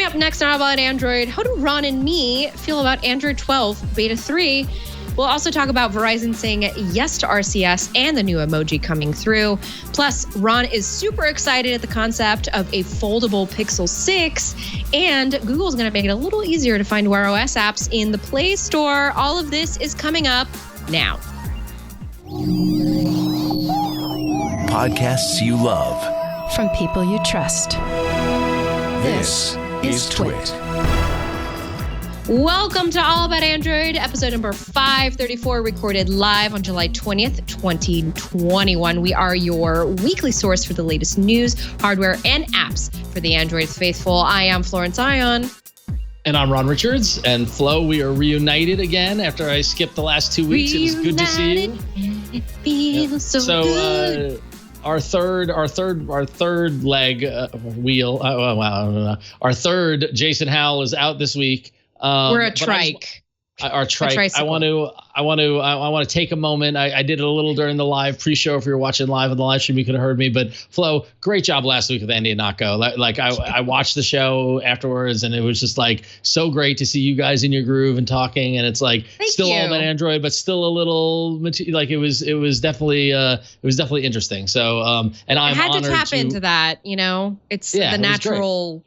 up next on All About Android, how do Ron and me feel about Android 12 Beta 3? We'll also talk about Verizon saying yes to RCS and the new emoji coming through. Plus, Ron is super excited at the concept of a foldable Pixel 6, and Google's going to make it a little easier to find Wear OS apps in the Play Store. All of this is coming up now. Podcasts you love. From people you trust. This is TWiT. Welcome to All About Android, episode number 534, recorded live on July 20th, 2021. We are your weekly source for the latest news, hardware, and apps for the Android faithful. I am Florence Ion. And I'm Ron Richards. And Flo, we are reunited again after I skipped the last 2 weeks. It was good to see you. It feels so good. Our third leg wheel. Our third Jason Howell is out this week. We're a trike. Our trike. I want to take a moment. I did it a little during the live pre-show. If you were watching live on the live stream, you could have heard me. But Flo, great job last week with Andy and Nako. Like I watched the show afterwards, and it was just like so great to see you guys in your groove and talking. And it's like still all about Android, but still a little like it was definitely interesting. So and I'm had to honored tap into that. You know, it's the natural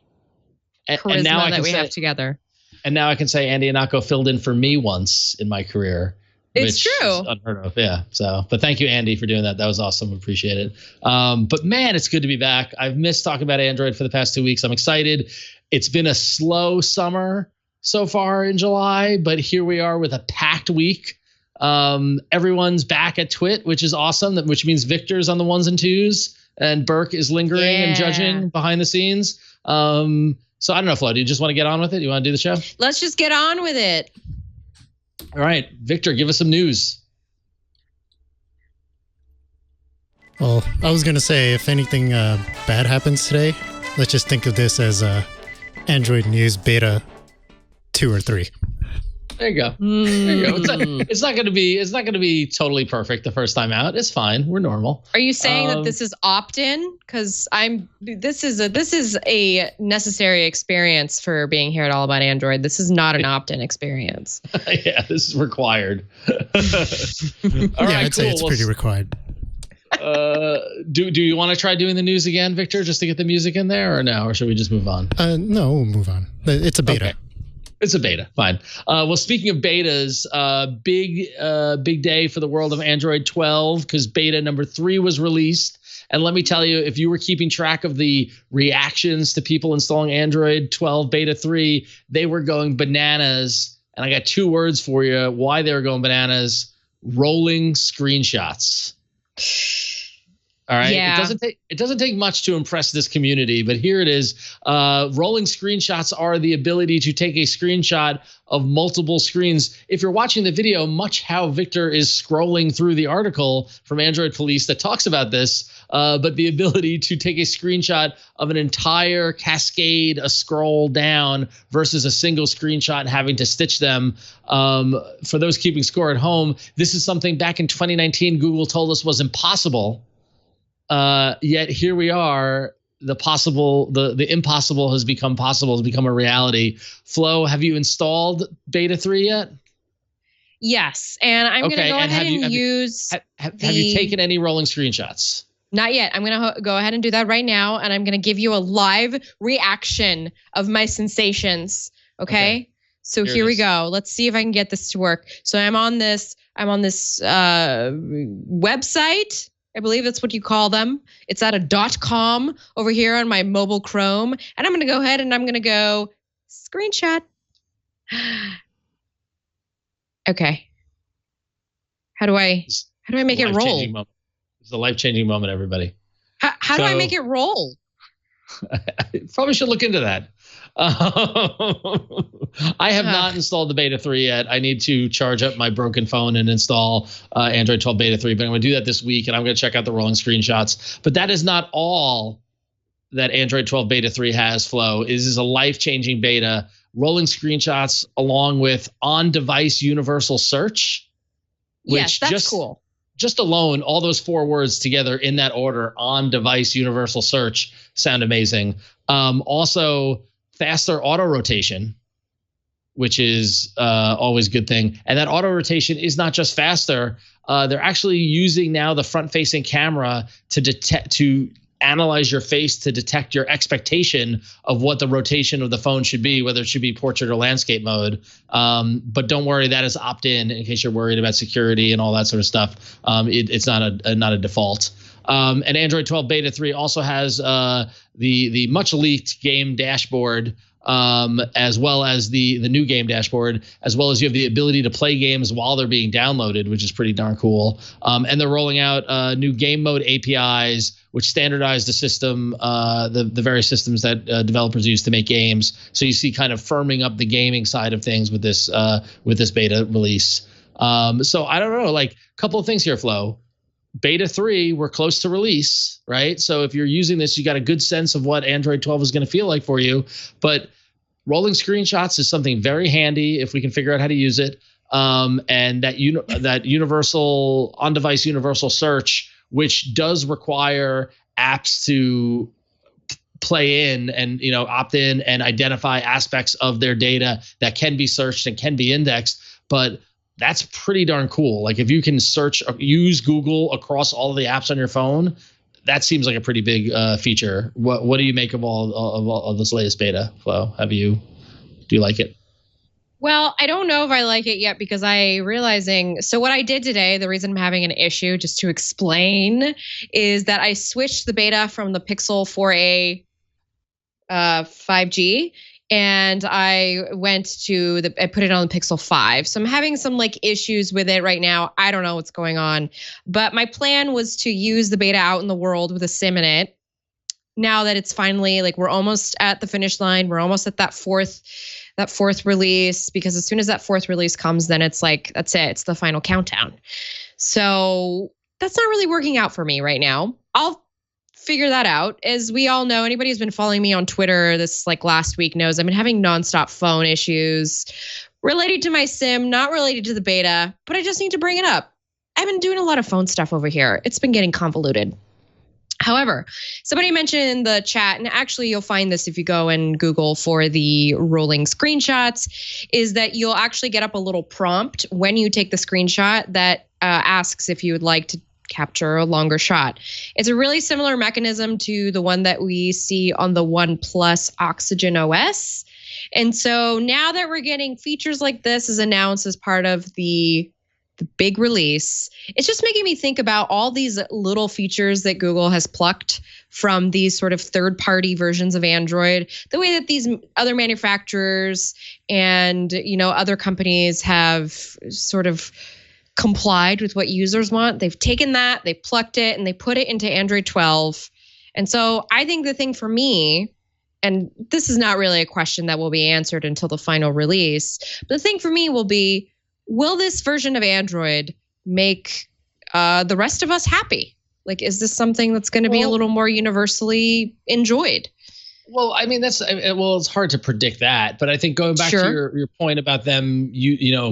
charisma that we have together. And now I can say Andy Anako filled in for me once in my career. It's true. Is unheard of. Yeah. So, but thank you, Andy, for doing that. That was awesome. Appreciate it. But man, it's good to be back. I've missed talking about Android for the past 2 weeks. I'm excited. It's been a slow summer so far in July, but here we are with a packed week. Everyone's back at TWiT, which is awesome. Which means Victor's on the ones and twos, and Burke is lingering and judging behind the scenes. So I don't know, Flo, do you just want to get on with it? You want to do the show? Let's just get on with it. All right, Victor, give us some news. Well, I was going to say, if anything bad happens today, let's just think of this as Android News Beta 2 or 3. There you go. There you go. It's not going to be totally perfect the first time out. It's fine. We're normal. Are you saying that this is opt-in? Because this is a necessary experience for being here at All About Android. This is not an opt-in experience. Yeah, this is required. All right, I'd say it's pretty required. Do you want to try doing the news again, Victor, just to get the music in there, or no? Or should we just move on? No, we'll move on. It's a beta. Okay. It's a beta. Fine. Well, speaking of betas, big day for the world of Android 12 because beta number 3 was released. And let me tell you, if you were keeping track of the reactions to people installing Android 12 beta 3, they were going bananas. And I got 2 words for you why they were going bananas: rolling screenshots. All right. Yeah. It doesn't take much to impress this community, but here it is. Rolling screenshots are the ability to take a screenshot of multiple screens. If you're watching the video, much how Victor is scrolling through the article from Android Police that talks about this, but the ability to take a screenshot of an entire cascade, a scroll down versus a single screenshot and having to stitch them. For those keeping score at home, this is something back in 2019 Google told us was impossible. Yet here we are. The impossible has become possible, has become a reality. Flo, have you installed beta 3 yet? Yes, and I'm going to go ahead and use. Have you taken any rolling screenshots? Not yet. I'm going to go ahead and do that right now, and I'm going to give you a live reaction of my sensations. Okay? So here we go. Let's see if I can get this to work. So I'm on this website. I believe that's what you call them. It's at a .com over here on my mobile Chrome. And I'm going to go ahead and I'm going to go screenshot. Okay. How do I make it roll? It's a life-changing moment, everybody. How do I make it roll? Probably should look into that. I have not installed the beta 3 yet. I need to charge up my broken phone and install Android 12 beta 3, but I'm going to do that this week, and I'm going to check out the rolling screenshots. But that is not all that Android 12 beta 3 has, Flo. This is a life-changing beta. Rolling screenshots along with on-device universal search. Yes, that's cool. Just alone, all those 4 words together in that order, on-device universal search, sound amazing. Also, faster auto rotation, which is always a good thing. And that auto rotation is not just faster. They're actually using now the front-facing camera to analyze your face to detect your expectation of what the rotation of the phone should be, whether it should be portrait or landscape mode. But don't worry, that is opt-in in case you're worried about security and all that sort of stuff. It's not a default. And Android 12 Beta 3 also has the much leaked game dashboard, as well as the new game dashboard, as well as you have the ability to play games while they're being downloaded, which is pretty darn cool. And they're rolling out new game mode APIs, which standardize the system, the various systems that developers use to make games. So you see kind of firming up the gaming side of things with this beta release. So I don't know, like a couple of things here, Flo. Beta 3, we're close to release, right? So if you're using this, you got a good sense of what Android 12 is going to feel like for you. But rolling screenshots is something very handy if we can figure out how to use it. And that universal on-device universal search, which does require apps to play in and opt in and identify aspects of their data that can be searched and can be indexed, but that's pretty darn cool. Like if you can use Google across all of the apps on your phone, that seems like a pretty big feature. What do you make of all of this latest beta, Flo? Do you like it? Well, I don't know if I like it yet because so what I did today, the reason I'm having an issue, just to explain, is that I switched the beta from the Pixel 4a 5G. And I I put it on the Pixel 5. So I'm having some issues with it right now. I don't know what's going on. But my plan was to use the beta out in the world with a SIM in it. Now that it's finally we're almost at the finish line. We're almost at that fourth release, because as soon as that fourth release comes, then it's that's it. It's the final countdown. So that's not really working out for me right now. I'll figure that out. As we all know, anybody who's been following me on Twitter this last week knows I've been having nonstop phone issues related to my SIM, not related to the beta, but I just need to bring it up. I've been doing a lot of phone stuff over here. It's been getting convoluted. However, somebody mentioned in the chat, and actually you'll find this if you go and Google for the rolling screenshots, is that you'll actually get up a little prompt when you take the screenshot that asks if you would like to capture a longer shot. It's a really similar mechanism to the one that we see on the OnePlus Oxygen OS. And so now that we're getting features like this as announced as part of the big release, it's just making me think about all these little features that Google has plucked from these sort of third-party versions of Android, the way that these other manufacturers and other companies have sort of complied with what users want. They've taken that, they plucked it, and they put it into Android 12. And so I think the thing for me, and this is not really a question that will be answered until the final release, but the thing for me will be, will this version of Android make the rest of us happy? Is this something that's going to be a little more universally enjoyed? Well, I mean, it's hard to predict that, but I think going back to your point about them,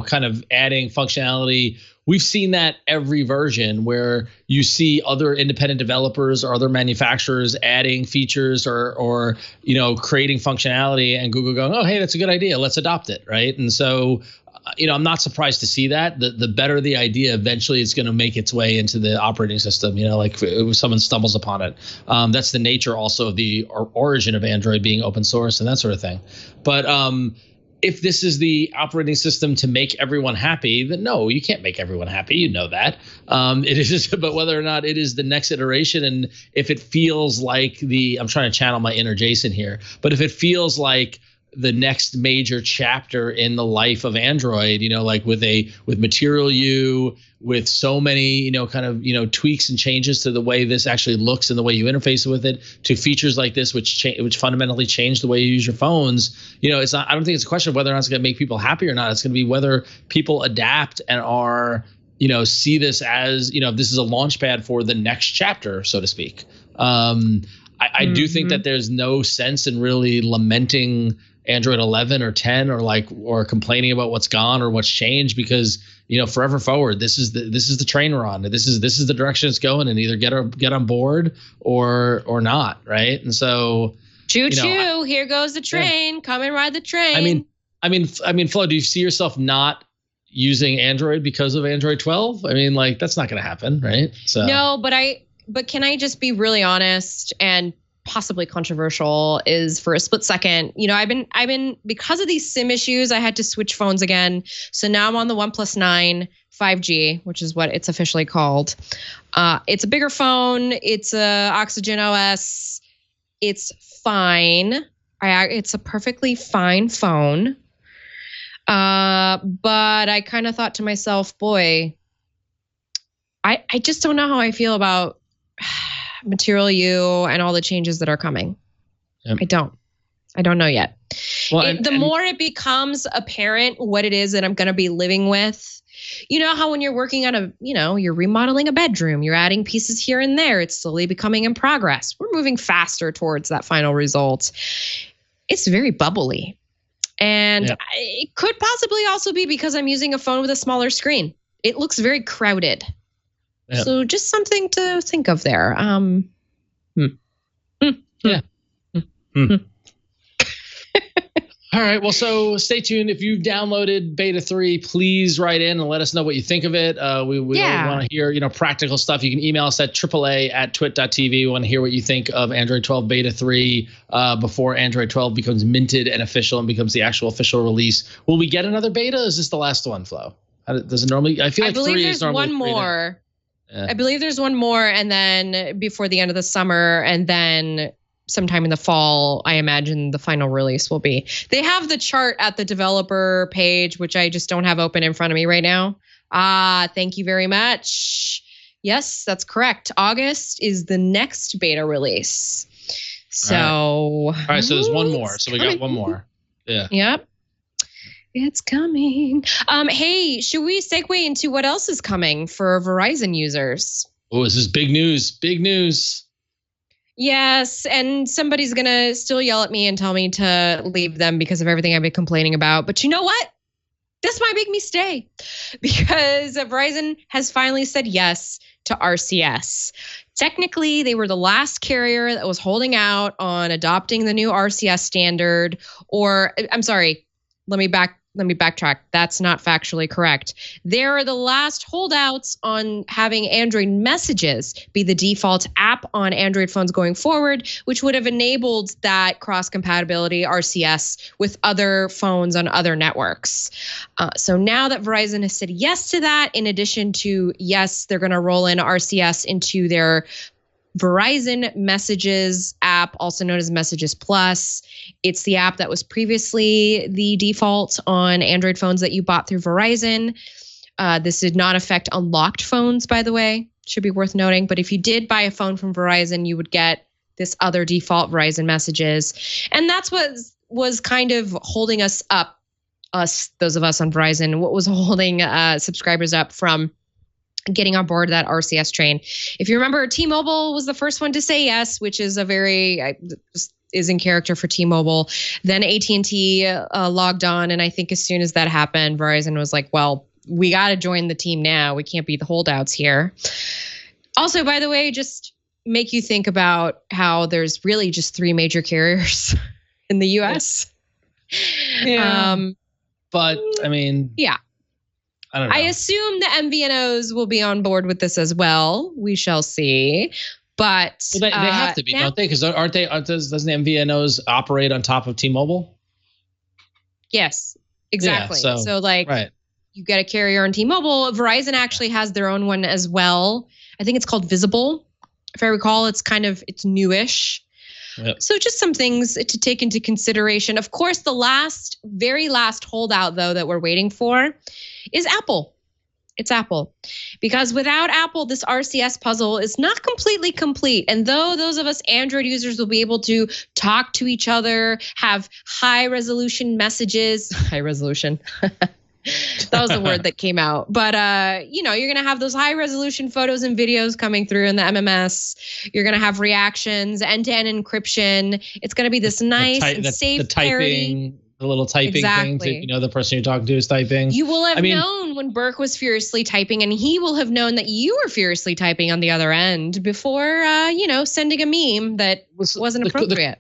kind of adding functionality, we've seen that every version where you see other independent developers or other manufacturers adding features or creating functionality, and Google going, oh, hey, that's a good idea, let's adopt it, right? And so I'm not surprised to see that. The better the idea, eventually it's going to make its way into the operating system, if someone stumbles upon it. That's the nature also of the origin of Android being open source and that sort of thing. But if this is the operating system to make everyone happy, then no, you can't make everyone happy. You know that. It is, but whether or not it is the next iteration, and if it feels like I'm trying to channel my inner Jason here, but if it feels like the next major chapter in the life of Android, with Material You, with so many, tweaks and changes to the way this actually looks and the way you interface with it, to features like this, which fundamentally change the way you use your phones. It's not, I don't think it's a question of whether or not it's going to make people happy or not. It's going to be whether people adapt and are, see this as, this is a launch pad for the next chapter, so to speak. I do think that there's no sense in really lamenting Android 11 or 10 or complaining about what's gone or what's changed, because forever forward, this is the train we're on. This is the direction it's going, and either get on board or not, right? And so Choo choo! Here goes the train. Yeah. Come and ride the train. I mean, Flo, do you see yourself not using Android because of Android 12? I mean, like that's not going to happen, right? So no, but can I just be really honest and possibly controversial? Is for a split second, I've been because of these SIM issues, I had to switch phones again. So now I'm on the OnePlus 9 5G, which is what it's officially called. It's a bigger phone. It's a Oxygen OS. It's fine. It's a perfectly fine phone. But I kind of thought to myself, boy, I just don't know how I feel about Material U and all the changes that are coming. Yep. I don't know yet. Well, the more it becomes apparent what it is that I'm going to be living with, you know how when you're working on you're remodeling a bedroom, you're adding pieces here and there, it's slowly becoming in progress. We're moving faster towards that final result. It's very bubbly. And it could possibly also be because I'm using a phone with a smaller screen. It looks very crowded. Yep. So just something to think of there. All right. Well, so stay tuned. If you've downloaded Beta 3, please write in and let us know what you think of it. We want to hear, practical stuff. You can email us at AAA@twit.tv. We want to hear what you think of Android 12 Beta 3 before Android 12 becomes minted and official and becomes the actual official release. Will we get another beta? Or is this the last one, Flo? Does it normally? I feel like 3 is normally. I believe there's one more. I believe there's one more, and then before the end of the summer, and then sometime in the fall, I imagine the final release will be. They have the chart at the developer page, which I just don't have open in front of me right now. Thank you very much. Yes, that's correct. August is the next beta release. So, all right. So there's one more. So we got one more. Yeah. Yep. It's coming. Hey, should we segue into what else is coming for Verizon users? Oh, this is big news. Big news. Yes, and somebody's going to still yell at me and tell me to leave them because of everything I've been complaining about. But you know what? This might make me stay because Verizon has finally said yes to RCS. Technically, they were the last carrier that was holding out on adopting the new RCS standard. Or, I'm sorry, let me backtrack. That's not factually correct. They're the last holdouts on having Android messages be the default app on Android phones going forward, which would have enabled that cross-compatibility RCS with other phones on other networks. So now that Verizon has said yes to that, in addition to, yes, they're going to roll in RCS into their Verizon Messages app, also known as Messages Plus. It's the app that was previously the default on Android phones that you bought through Verizon. This did not affect unlocked phones, by the way. Should be worth noting. But if you did buy a phone from Verizon, you would get this other default Verizon Messages. And that's what was kind of holding us up, those of us on Verizon, what was holding subscribers up from getting on board that RCS train. If you remember, T-Mobile was the first one to say yes, which is is in character for T-Mobile. Then AT&T logged on, and I think as soon as that happened, Verizon was like, well, we got to join the team now. We can't be the holdouts here. Also, by the way, just make you think about how there's really just 3 major carriers in the U.S. Yeah. But, I mean... Yeah. I don't know. I assume the MVNOs will be on board with this as well. We shall see. But they have to be, don't they? Because doesn't the MVNOs operate on top of T-Mobile? Yes, exactly. Yeah, so right. You get a carrier on T-Mobile. Verizon actually has their own one as well. I think it's called Visible. If I recall, it's newish. Yep. So just some things to take into consideration. Of course, the very last holdout, though, that we're waiting for is Apple. It's Apple. Because without Apple, this RCS puzzle is not completely complete. And though those of us Android users will be able to talk to each other, have high-resolution messages, high-resolution, that was the word that came out. But, you're going to have those high-resolution photos and videos coming through in the MMS. You're going to have reactions, end-to-end encryption. It's going to be this nice and safe parody. The little typing thing to, the person you're talking to is typing. You will have known when Burke was furiously typing, and he will have known that you were furiously typing on the other end before, sending a meme that wasn't appropriate.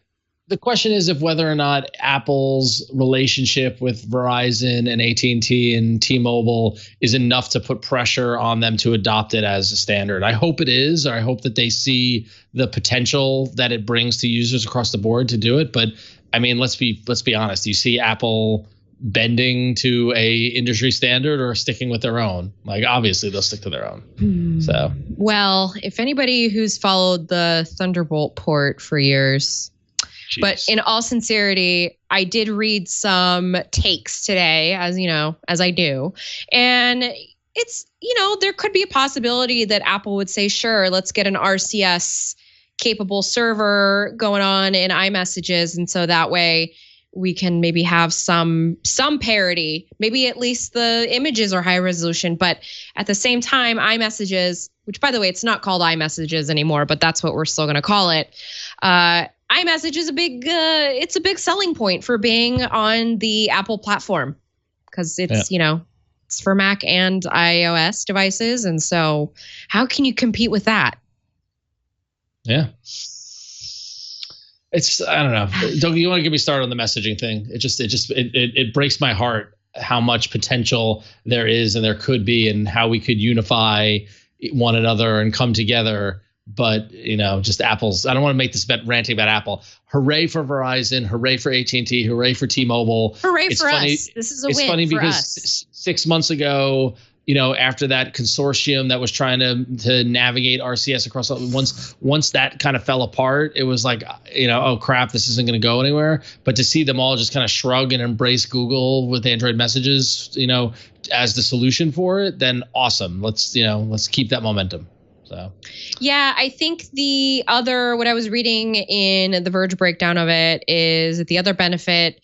The question is if whether or not Apple's relationship with Verizon and AT&T and T-Mobile is enough to put pressure on them to adopt it as a standard. I hope it is, or I hope that they see the potential that it brings to users across the board to do it. But I mean, let's be honest. You see Apple bending to a industry standard or sticking with their own? Like, obviously they'll stick to their own. So, well, if anybody who's followed the Thunderbolt port for years. Jeez. But in all sincerity, I did read some takes today, as you know, as I do. And it's, there could be a possibility that Apple would say, sure, let's get an RCS capable server going on in iMessages. And so that way we can maybe have some parity. Maybe at least the images are high resolution. But at the same time, iMessages, which by the way, it's not called iMessages anymore, but that's what we're still going to call it. iMessage is it's a big selling point for being on the Apple platform because it's, it's for Mac and iOS devices. And so how can you compete with that? Yeah. I don't know. Don't you want to get me started on the messaging thing? It breaks my heart how much potential there is and there could be and how we could unify one another and come together. But, just Apple's, I don't want to make this ranting about Apple. Hooray for Verizon. Hooray for AT&T. Hooray for T-Mobile. Hooray for us. This is a win for us. It's funny because 6 months ago, after that consortium that was trying to navigate RCS across, once that kind of fell apart, it was like, oh crap, this isn't going to go anywhere. But to see them all just kind of shrug and embrace Google with Android messages, as the solution for it, then awesome. Let's keep that momentum. So, yeah, I think what I was reading in the Verge breakdown of it is that the other benefit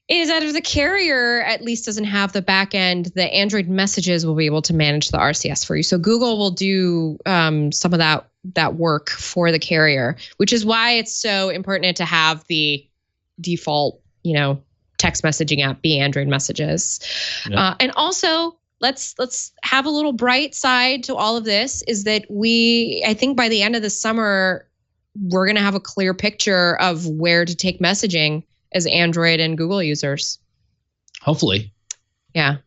is that if the carrier at least doesn't have the back end, the Android messages will be able to manage the RCS for you. So Google will do some of that work for the carrier, which is why it's so important to have the default, text messaging app be Android messages. Yeah. And also, let's have a little bright side to all of this is that I think by the end of the summer, we're going to have a clear picture of where to take messaging as Android and Google users. Hopefully. Yeah.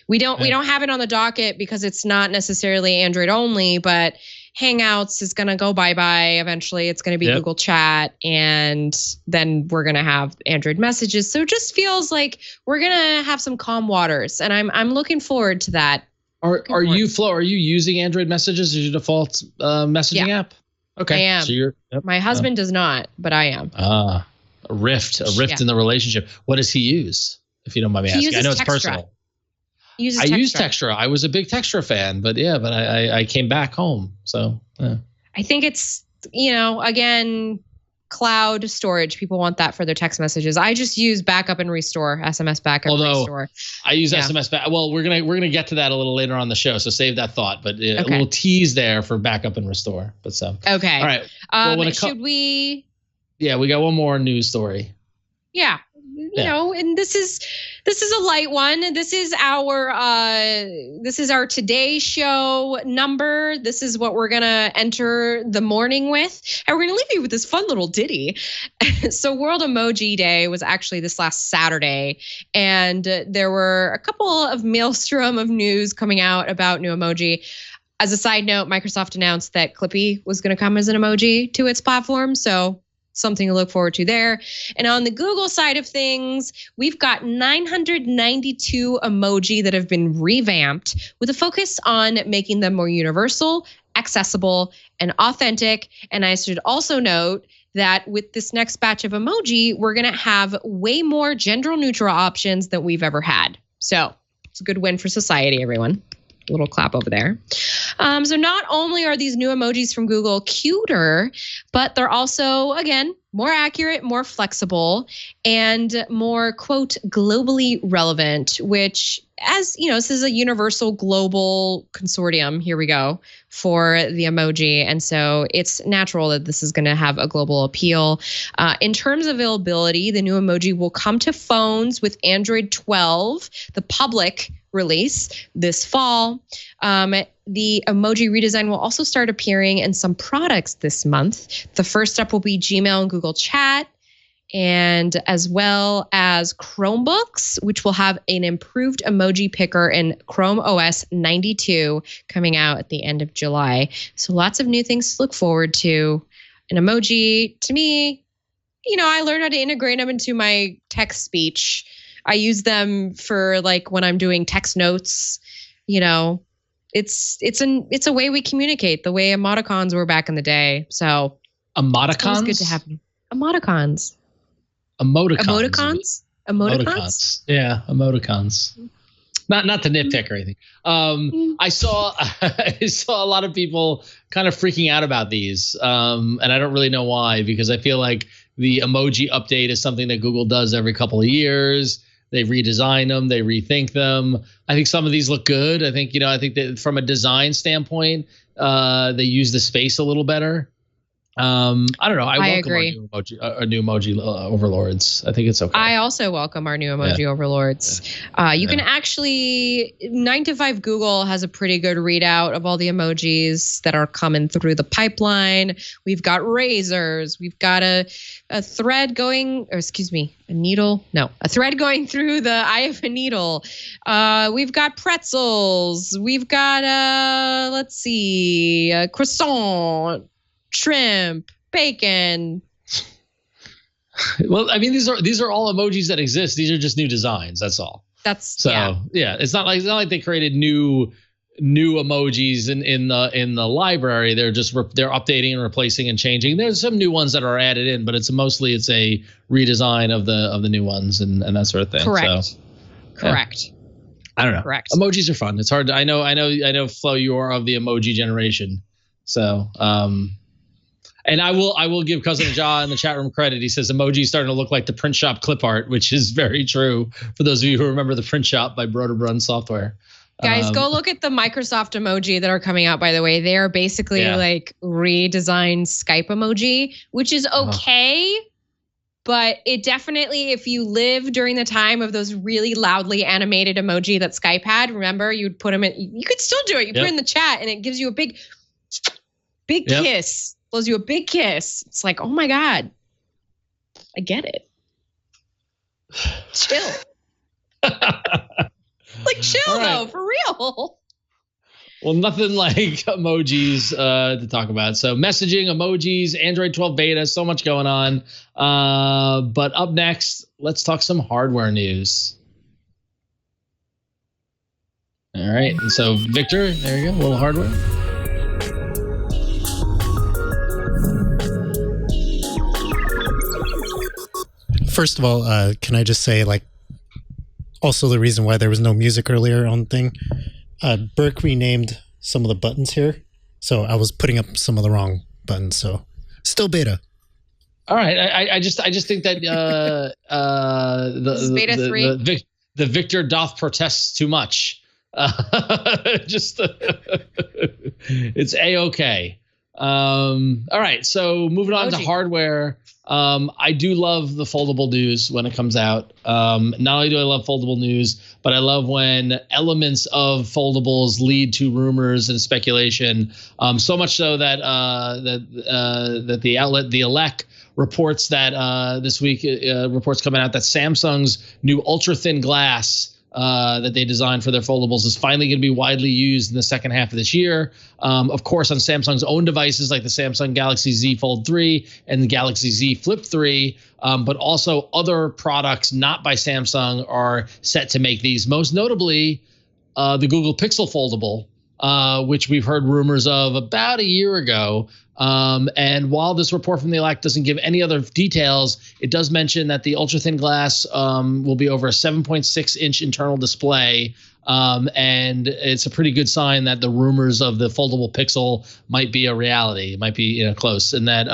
We don't have it on the docket because it's not necessarily Android only, but Hangouts is going to go bye-bye. Eventually it's going to be Google Chat, and then we're going to have Android messages. So it just feels like we're going to have some calm waters, and I'm looking forward to that. Are you, Flo, are you using Android messages as your default messaging app? Okay. I am. So my husband does not, but I am. A rift in the relationship. What does he use, if you don't mind me asking? I know it's personal. I use Textra. I was a big Textra fan, but I came back home. So I think it's, again, cloud storage. People want that for their text messages. I just use backup and restore, SMS backup and restore. I use SMS back. Well, we're gonna get to that a little later on the show, so save that thought. But a little tease there for backup and restore. But okay. All right. Should we? Yeah, we got one more news story. Yeah. And this is a light one. This is our Today Show number. This is what we're going to enter the morning with. And we're going to leave you with this fun little ditty. So World Emoji Day was actually this last Saturday. And there were a couple of maelstrom of news coming out about new emoji. As a side note, Microsoft announced that Clippy was going to come as an emoji to its platform. So something to look forward to there. And on the Google side of things, we've got 992 emoji that have been revamped with a focus on making them more universal, accessible, and authentic. And I should also note that with this next batch of emoji, we're going to have way more gender neutral options than we've ever had. So it's a good win for society, everyone. A little clap over there. So not only are these new emojis from Google cuter, but they're also, again, more accurate, more flexible, and more, quote, globally relevant, which, as you know, this is a universal global consortium. Here we go for the emoji. And so it's natural that this is going to have a global appeal. In terms of availability, the new emoji will come to phones with Android 12, the public release this fall. The emoji redesign will also start appearing in some products this month. The first up will be Gmail and Google Chat. and as well as Chromebooks, which will have an improved emoji picker in Chrome OS 92 coming out at the end of July. So lots of new things to look forward to. An emoji, to me, I learned how to integrate them into my text speech. I use them for like when I'm doing text notes. It's a way we communicate, the way emoticons were back in the day. So emoticons, it's good to have emoticons. Emoticons. Yeah, emoticons. Not to nitpick or anything. I saw a lot of people kind of freaking out about these, and I don't really know why, because I feel like the emoji update is something that Google does every couple of years. They redesign them, they rethink them. I think some of these look good. I think that from a design standpoint, they use the space a little better. I don't know. I welcome our new emoji overlords. I think it's okay. I also welcome our new emoji overlords. You can actually 9to5 Google has a pretty good readout of all the emojis that are coming through the pipeline. We've got razors. We've got a thread going, or excuse me, a needle. No, a thread going through the eye of a needle. We've got pretzels. We've got let's see, a croissant. Shrimp, bacon. Well, I mean, these are all emojis that exist. These are just new designs. That's all. Yeah. It's not like they created new emojis in the library. They're updating and replacing and changing. There's some new ones that are added in, but it's mostly a redesign of the new ones and that sort of thing. Correct. So, Correct. Yeah. I don't know. Correct. Emojis are fun. It's hard. I know, Flo, you are of the emoji generation. So, and I will give Cousin Ja in the chat room credit. He says emoji is starting to look like the print shop clip art, which is very true for those of you who remember the print shop by Broderbrun Software. Guys, go look at the Microsoft emoji that are coming out, by the way. They are basically like redesigned Skype emoji, which is okay. But it definitely, if you live during the time of those really loudly animated emoji that Skype had, remember, you'd put them in, you could still do it. You put it in the chat and it gives you a big kiss. Blows you a big kiss. It's like, oh my God. I get it. Chill. Chill though, for real. Well, nothing like emojis to talk about. So messaging, emojis, Android 12 beta, so much going on. But up next, let's talk some hardware news. All right. And so Victor, there you go, a little hardware. First of all, can I just say, also the reason why there was no music earlier on the thing, Burke renamed some of the buttons here, so I was putting up some of the wrong buttons. So still beta. All right, I just think that the beta 3. The Victor doth protest too much. It's a-okay. All right, so moving on to hardware. I do love the foldable news when it comes out. Not only do I love foldable news, but I love when elements of foldables lead to rumors and speculation. So much so that that the outlet, the Elec, reports that this week reports coming out that Samsung's new ultra thin glass that they designed for their foldables is finally going to be widely used in the second half of this year. Of course, on Samsung's own devices like the Samsung Galaxy Z Fold 3 and the Galaxy Z Flip 3, but also other products not by Samsung are set to make these. Most notably, the Google Pixel Foldable, which we've heard rumors of about a year ago. And while this report from the Elec doesn't give any other details, it does mention that the ultra-thin glass will be over a 7.6-inch internal display. And it's a pretty good sign that the rumors of the foldable Pixel might be a reality. It might be close. And that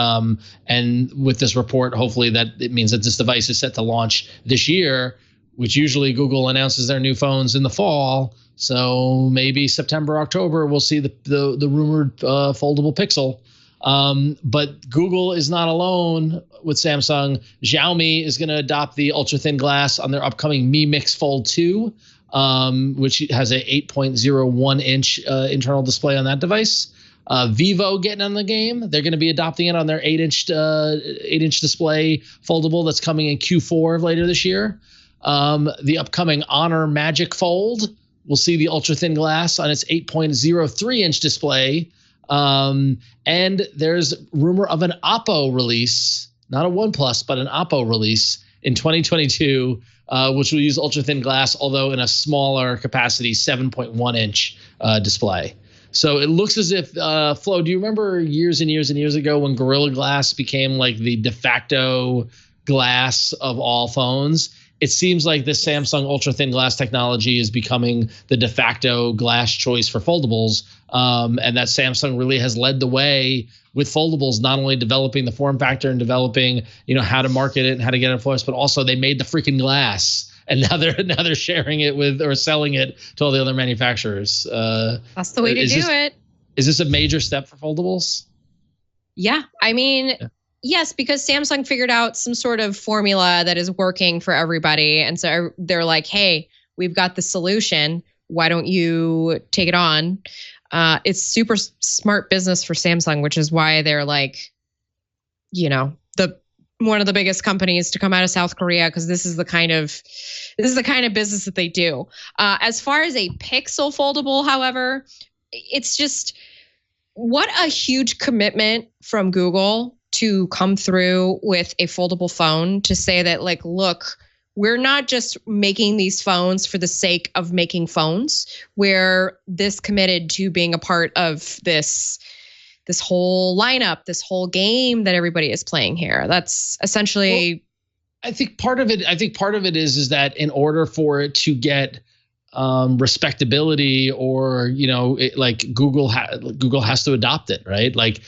and with this report, hopefully that it means that this device is set to launch this year, which usually Google announces their new phones in the fall. So maybe September, October, we'll see the rumored foldable Pixel. But Google is not alone with Samsung. Xiaomi is going to adopt the ultra-thin glass on their upcoming Mi Mix Fold 2, which has a 8.01-inch internal display on that device. Vivo getting on the game. They're going to be adopting it on their 8-inch display foldable that's coming in Q4 of later this year. The upcoming Honor Magic Fold will see the ultra thin glass on its 8.03-inch display. And there's rumor of an Oppo release, not a OnePlus, but an Oppo release in 2022, which will use ultra thin glass, although in a smaller capacity, 7.1-inch display. So it looks as if, Flo, do you remember years and years and years ago when Gorilla Glass became like the de facto glass of all phones? It seems like the Samsung ultra thin glass technology is becoming the de facto glass choice for foldables, and that Samsung really has led the way with foldables, not only developing the form factor and developing, how to market it and how to get it enforced, but also they made the freaking glass, and now they're sharing it with or selling it to all the other manufacturers. That's the way to do it. Is this a major step for foldables? Yeah, I mean. Yeah. Yes, because Samsung figured out some sort of formula that is working for everybody. And so they're like, hey, we've got the solution. Why don't you take it on? It's super smart business for Samsung, which is why they're like, one of the biggest companies to come out of South Korea, because this is the kind of business that they do. As far as a Pixel foldable, however, it's just what a huge commitment from Google to come through with a foldable phone to say that, like, look, we're not just making these phones for the sake of making phones. We're this committed to being a part of this whole lineup, this whole game that everybody is playing here. That's essentially. Well, I think part of it is that in order for it to get respectability, or Google has to adopt it, right? Like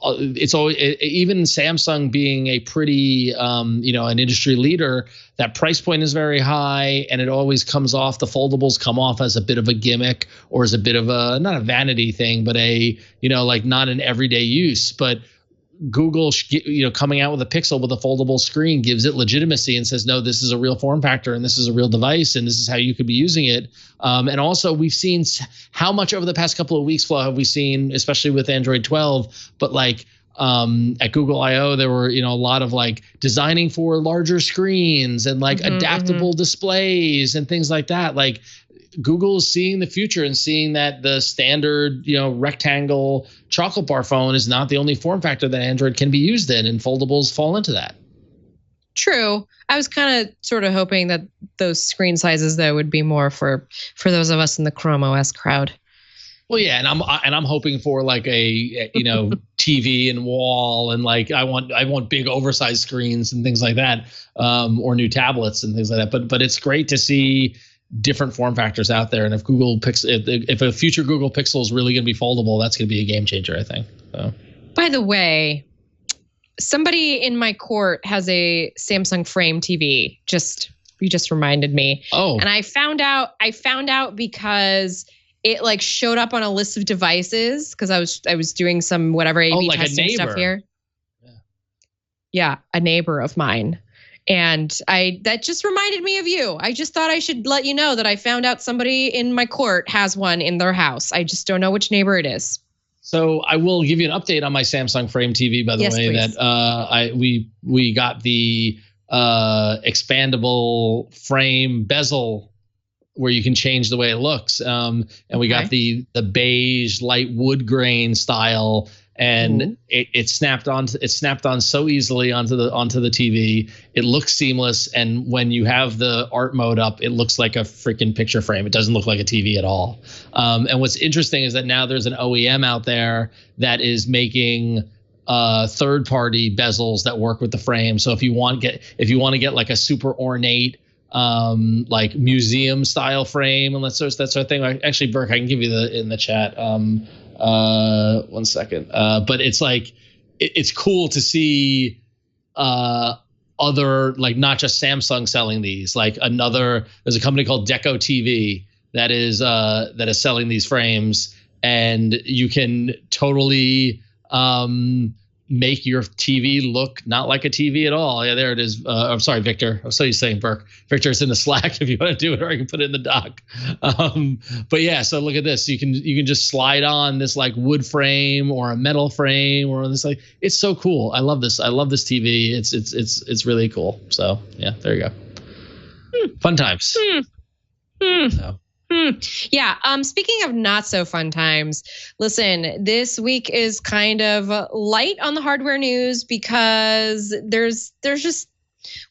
it's always, even Samsung being a pretty an industry leader, that price point is very high, and it always comes off, the foldables come off as a bit of a gimmick, or as a bit of a, not a vanity thing, but a not an everyday use. But Google, coming out with a Pixel with a foldable screen gives it legitimacy and says, no, this is a real form factor, and this is a real device, and this is how you could be using it. And also, we've seen how much over the past couple of weeks, Flo, have we seen, especially with Android 12, but at Google I/O, there were, a lot of designing for larger screens and adaptable displays and things like that. Google is seeing the future and seeing that the standard, rectangle chocolate bar phone is not the only form factor that Android can be used in, and foldables fall into that. True. I was kind of sort of hoping that those screen sizes, though, would be more for those of us in the Chrome OS crowd. Well, yeah, and I'm hoping for a TV and wall, and I want big oversized screens and things like that, or new tablets and things like that. But it's great to see different form factors out there, and if a future Google Pixel is really going to be foldable, that's going to be a game changer, I think. So. By the way, somebody in my court has a Samsung Frame TV. You just reminded me. Oh, and I found out because it showed up on a list of devices, because I was doing some whatever A/B testing stuff here. Yeah, a neighbor of mine. And that just reminded me of you. I just thought I should let you know that I found out somebody in my court has one in their house. I just don't know which neighbor it is. So I will give you an update on my Samsung Frame TV, by the way, please. That we got the expandable frame bezel where you can change the way it looks. And we got the beige light wood grain style. And it snapped on so easily onto the TV. It looks seamless, and when you have the art mode up, it looks like a freaking picture frame. It doesn't look like a TV at all. And what's interesting is that now there's an OEM out there that is making third-party bezels that work with the frame. So if you want to get a super ornate museum style frame and that sort of thing. Actually, Burke, I can give you in the chat. 1 second. But it's it's cool to see other, not just Samsung selling these. There's a company called Deco TV that is selling these frames, and you can totally make your TV look not like a TV at all. Yeah, there it is. I'm sorry, Victor. I'm so used to saying Burke. Victor, it's in the Slack if you want to do it, or I can put it in the doc. But yeah, so look at this. You can just slide on this like wood frame or a metal frame or this like. It's so cool. I love this. I love this TV. It's really cool. So yeah, there you go. Fun times. So. Yeah. Speaking of not so fun times, listen, this week is kind of light on the hardware news because there's just,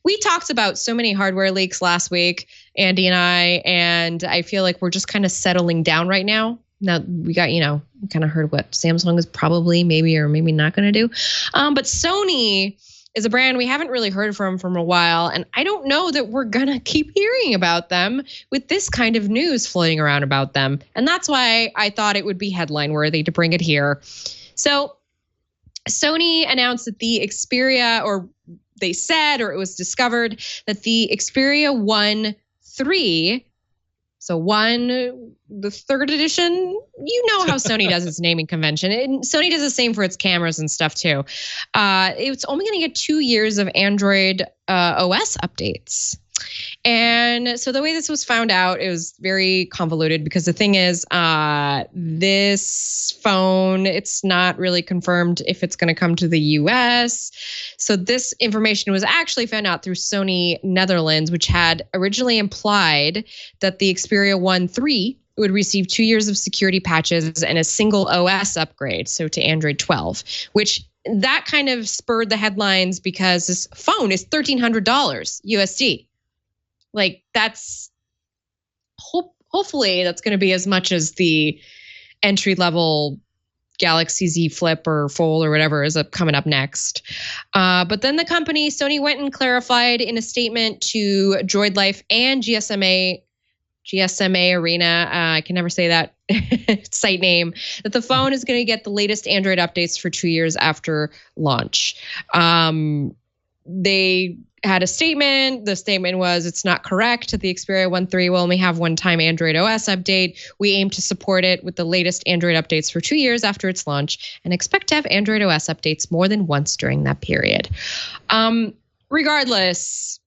we talked about so many hardware leaks last week, Andy and I feel like we're just kind of settling down right now. Now we got, we kind of heard what Samsung is probably maybe or maybe not going to do. But Sony is a brand we haven't really heard from a while. And I don't know that we're going to keep hearing about them with this kind of news floating around about them. And that's why I thought it would be headline worthy to bring it here. So Sony announced that the Xperia, or they said, or it was discovered that the Xperia 1 III, so the third edition, you know how Sony does its naming convention. Sony does the same for its cameras and stuff too. It's only going to get 2 years of Android OS updates. And so the way this was found out, it was very convoluted because the thing is, this phone, it's not really confirmed if it's going to come to the US. So this information was actually found out through Sony Netherlands, which had originally implied that the Xperia 1 III would receive 2 years of security patches and a single OS upgrade, so to Android 12, which that kind of spurred the headlines because this phone is $1,300 USD. Like that's hopefully that's going to be as much as the entry level Galaxy Z Flip or Fold or whatever is coming up next. But then the company Sony went and clarified in a statement to Droid Life and GSMA Arena. I can never say that site name, that the phone is going to get the latest Android updates for 2 years after launch. They had a statement. The statement was, it's not correct. The Xperia 1 III will only have one-time Android OS update. We aim to support it with the latest Android updates for 2 years after its launch and expect to have Android OS updates more than once during that period. Regardless,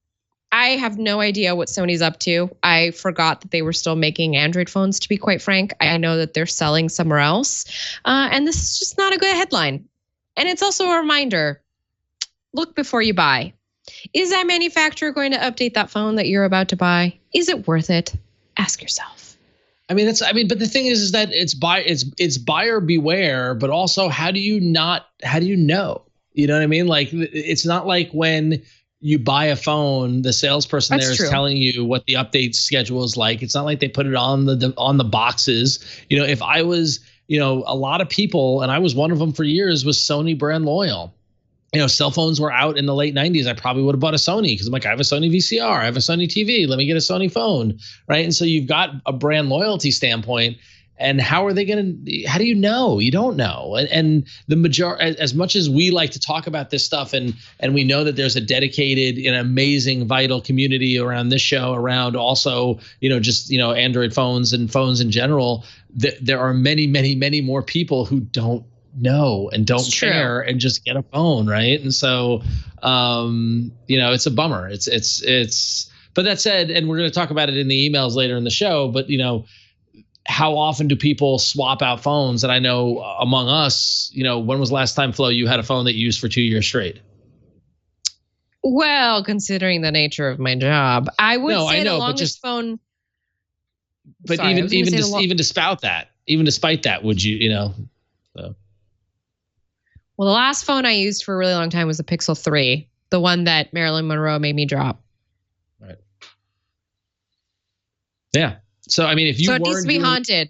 I have no idea what Sony's up to. I forgot that they were still making Android phones, to be quite frank. I know that they're selling somewhere else. And this is just not a good headline. And it's also a reminder, look before you buy. Is that manufacturer going to update that phone that you're about to buy? Is it worth it? Ask yourself. But the thing is that it's buyer beware, but also how do you know? You know what I mean? Like, it's not like when you buy a phone, the salesperson there is telling you what the update schedule is like. It's not like they put it on the boxes. If I was, a lot of people, and I was one of them for years, was Sony brand loyal. Cell phones were out in the late 90s. I probably would have bought a Sony because I'm like, I have a Sony VCR, I have a Sony TV. Let me get a Sony phone, right? And so you've got a brand loyalty standpoint. And how do you know? You don't know. And the majority, as much as we like to talk about this stuff, and we know that there's a dedicated and amazing, vital community around this show, around also, Android phones and phones in general, there are many, many, many more people who don't know and don't care and just get a phone, right? And so it's a bummer. It's but that said, and we're going to talk about it in the emails later in the show, but how often do people swap out phones? And I know among us, when was the last time, Flo, you had a phone that you used for 2 years straight? Well, considering the nature of my job, I would say the longest phone. But even despite that, would you, so. Well, the last phone I used for a really long time was the Pixel 3, the one that Marilyn Monroe made me drop. Right. Yeah. So, if you it needs to be haunted.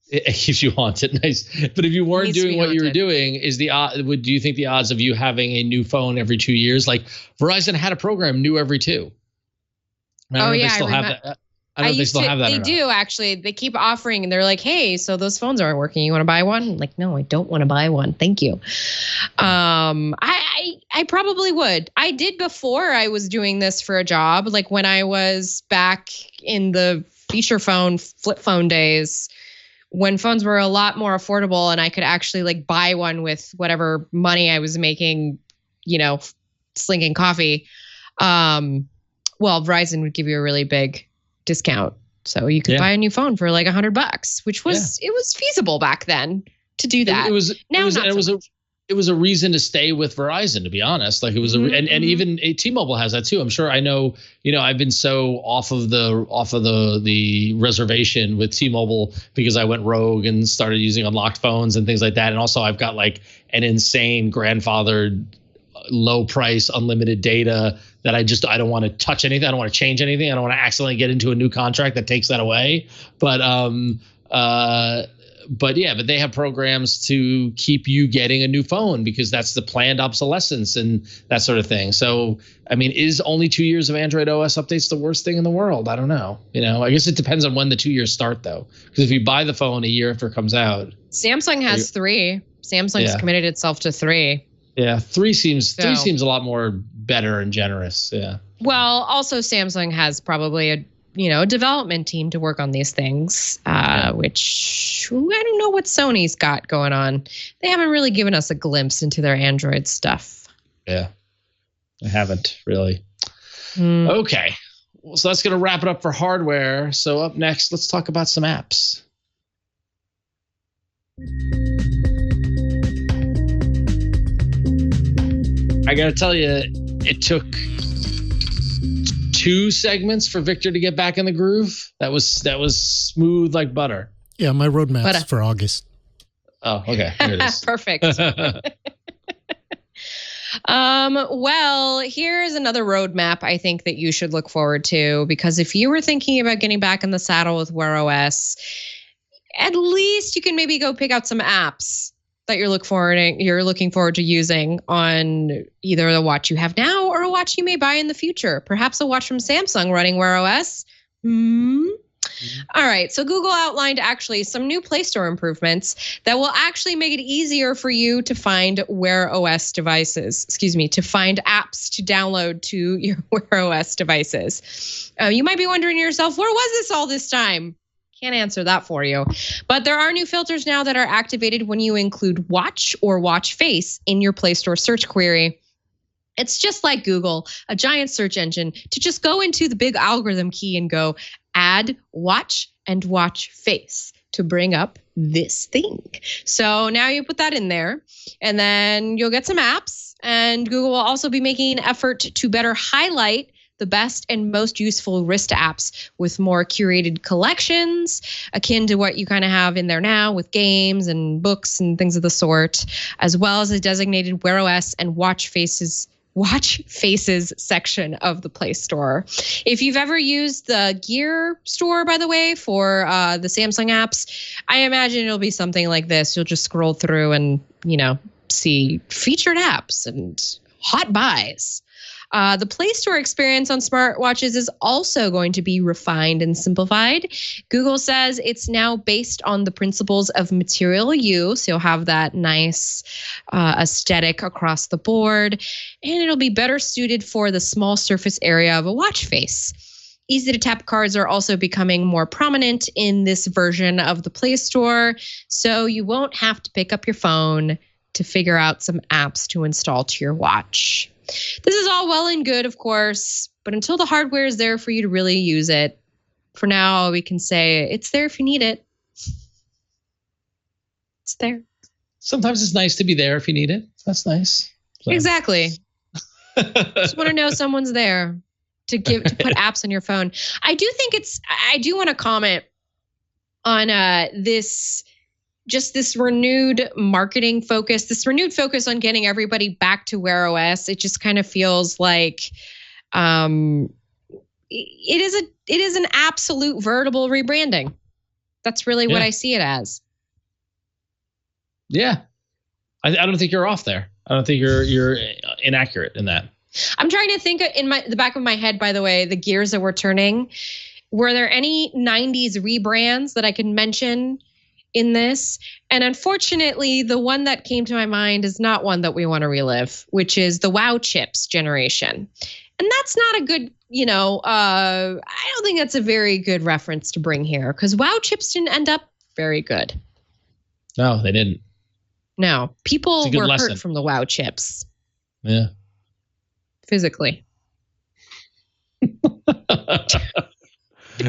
It keeps you haunted. Nice. But if you weren't doing what you were doing, do you think the odds of you having a new phone every 2 years, like Verizon had a program new every 2? I don't know if they still have that. I don't know if they still have that. They do, actually. They keep offering, and they're like, hey, so those phones aren't working. You want to buy one? I'm like, no, I don't want to buy one. Thank you. I probably would. I did before I was doing this for a job. Like when I was back in the feature phone, flip phone days, when phones were a lot more affordable and I could actually like buy one with whatever money I was making, slinging coffee. Verizon would give you a really big discount. So you could buy a new phone for like $100, which was, it was feasible back then to do that. It was a reason to stay with Verizon, to be honest. Like it was and even T-Mobile has that too. I'm sure. I know, I've been so off of the reservation with T-Mobile because I went rogue and started using unlocked phones and things like that. And also I've got like an insane grandfathered low price unlimited data that I don't want to touch anything. I don't want to change anything. I don't want to accidentally get into a new contract that takes that away. But they have programs to keep you getting a new phone because that's the planned obsolescence and that sort of thing. So, I mean, is only 2 years of Android OS updates the worst thing in the world? I don't know. I guess it depends on when the 2 years start, though. Because if you buy the phone a year after it comes out. Samsung has 3. Samsung's committed itself to 3. Yeah, 3 seems a lot more better and generous. Yeah. Well, also Samsung has probably a development team to work on these things, which I don't know what Sony's got going on. They haven't really given us a glimpse into their Android stuff. Yeah, they haven't really. Okay, so that's going to wrap it up for hardware. So up next, let's talk about some apps. I got to tell you, it took 2 segments for Victor to get back in the groove. That was smooth like butter. Yeah, my roadmap's for August. Oh, okay. Here it is. Perfect. Well, here's another roadmap I think that you should look forward to, because if you were thinking about getting back in the saddle with Wear OS, at least you can maybe go pick out some apps that you're looking forward to using on either the watch you have now or a watch you may buy in the future. Perhaps a watch from Samsung running Wear OS. All right. So Google outlined actually some new Play Store improvements that will actually make it easier for you to find Wear OS devices. To find apps to download to your Wear OS devices. You might be wondering to yourself, where was this all this time? Can't answer that for you. But there are new filters now that are activated when you include watch or watch face in your Play Store search query. It's just like Google, a giant search engine, to just go into the big algorithm key and go add watch and watch face to bring up this thing. So now you put that in there and then you'll get some apps, and Google will also be making an effort to better highlight the best and most useful wrist apps with more curated collections, akin to what you kind of have in there now with games and books and things of the sort, as well as a designated Wear OS and watch faces section of the Play Store. If you've ever used the Gear Store, by the way, for the Samsung apps, I imagine it'll be something like this. You'll just scroll through and, see featured apps and hot buys. The Play Store experience on smartwatches is also going to be refined and simplified. Google says it's now based on the principles of material use. You'll have that nice aesthetic across the board, and it'll be better suited for the small surface area of a watch face. Easy-to-tap cards are also becoming more prominent in this version of the Play Store, so you won't have to pick up your phone to figure out some apps to install to your watch. This is all well and good, of course, but until the hardware is there for you to really use it, for now, we can say it's there if you need it. It's there. Sometimes it's nice to be there if you need it. That's nice. So. Exactly. Just want to know someone's there to put apps on your phone. I do want to comment on this renewed marketing focus, this renewed focus on getting everybody back to Wear OS. It just kind of feels like it is an absolute veritable rebranding. That's really what I see it as. Yeah. I don't think you're off there. I don't think you're inaccurate in that. I'm trying to think in the back of my head, by the way, the gears that we're turning. Were there any 90s rebrands that I can mention in this? And unfortunately, the one that came to my mind is not one that we want to relive, which is the Wow Chips generation. And that's not a good, I don't think that's a very good reference to bring here, because Wow Chips didn't end up very good. No, they didn't. No, people were lesson. hurt from the WoW chips. Yeah. Physically.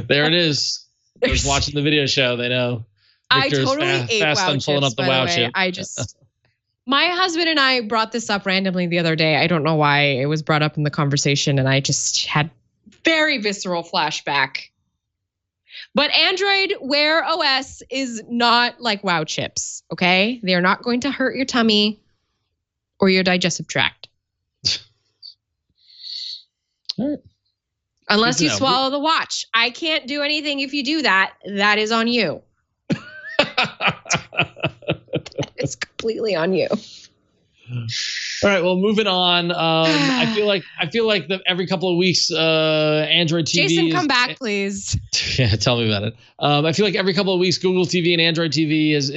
There it is. Those watching the video show, they know. Victor's I totally ate fast WoW on pulling chips, up the by WoW way. chip. I just, my husband and I brought this up randomly the other day. I don't know why it was brought up in the conversation, and I just had very visceral flashback. But Android Wear OS is not like WoW chips, okay? They are not going to hurt your tummy or your digestive tract. All right. Unless you swallow the watch. I can't do anything if you do that. That is on you. It's completely on you. All right, well, moving on. I feel like every couple of weeks, Android TV. Jason, come back, please. Yeah, tell me about it. I feel like every couple of weeks, Google TV and Android TV is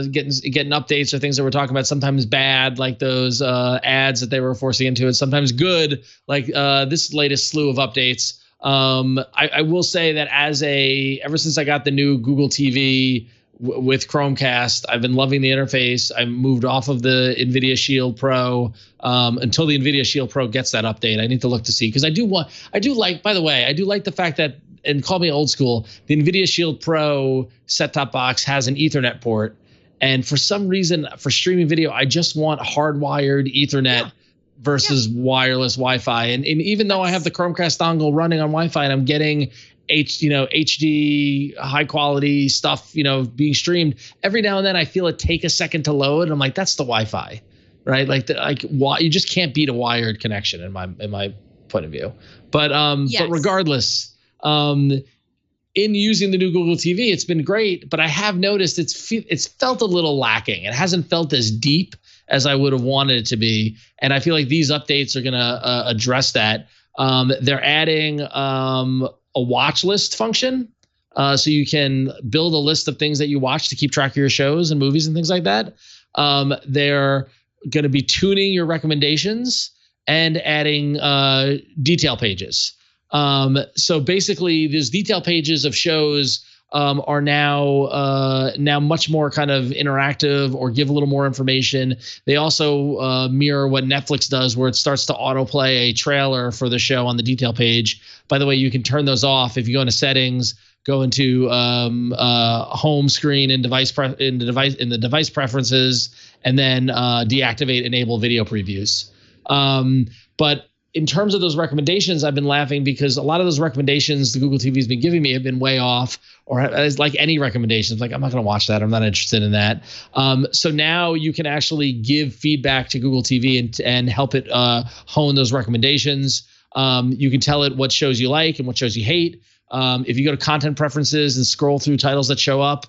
getting updates or things that we're talking about. Sometimes bad, like those ads that they were forcing into it. Sometimes good, like this latest slew of updates. I will say that ever since I got the new Google TV with Chromecast, I've been loving the interface. I moved off of the NVIDIA Shield Pro until the NVIDIA Shield Pro gets that update. I need to look to see, because I do like the fact that, and call me old school, the NVIDIA Shield Pro set-top box has an Ethernet port. And for some reason, for streaming video, I just want hardwired Ethernet versus wireless Wi-Fi. And even though I have the Chromecast dongle running on Wi-Fi and I'm getting HD high quality stuff, being streamed, every now and then I feel it take a second to load. And I'm like, that's the Wi-Fi, right? You just can't beat a wired connection in my point of view. But regardless, in using the new Google TV, it's been great, but I have noticed it's felt a little lacking. It hasn't felt as deep as I would have wanted it to be. And I feel like these updates are going to address that. They're adding a watch list function, so you can build a list of things that you watch to keep track of your shows and movies and things like that. They're going to be tuning your recommendations and adding detail pages. So basically, these detail pages of shows are now much more kind of interactive or give a little more information. They also mirror what Netflix does, where it starts to autoplay a trailer for the show on the detail page. By the way, you can turn those off if you go into settings, go into home screen and device preferences, and then deactivate enable video previews. But in terms of those recommendations, I've been laughing because a lot of those recommendations the Google TV has been giving me have been way off, or as like any recommendations, like I'm not going to watch that. I'm not interested in that. So now you can actually give feedback to Google TV and help it hone those recommendations. You can tell it what shows you like and what shows you hate. If you go to content preferences and scroll through titles that show up,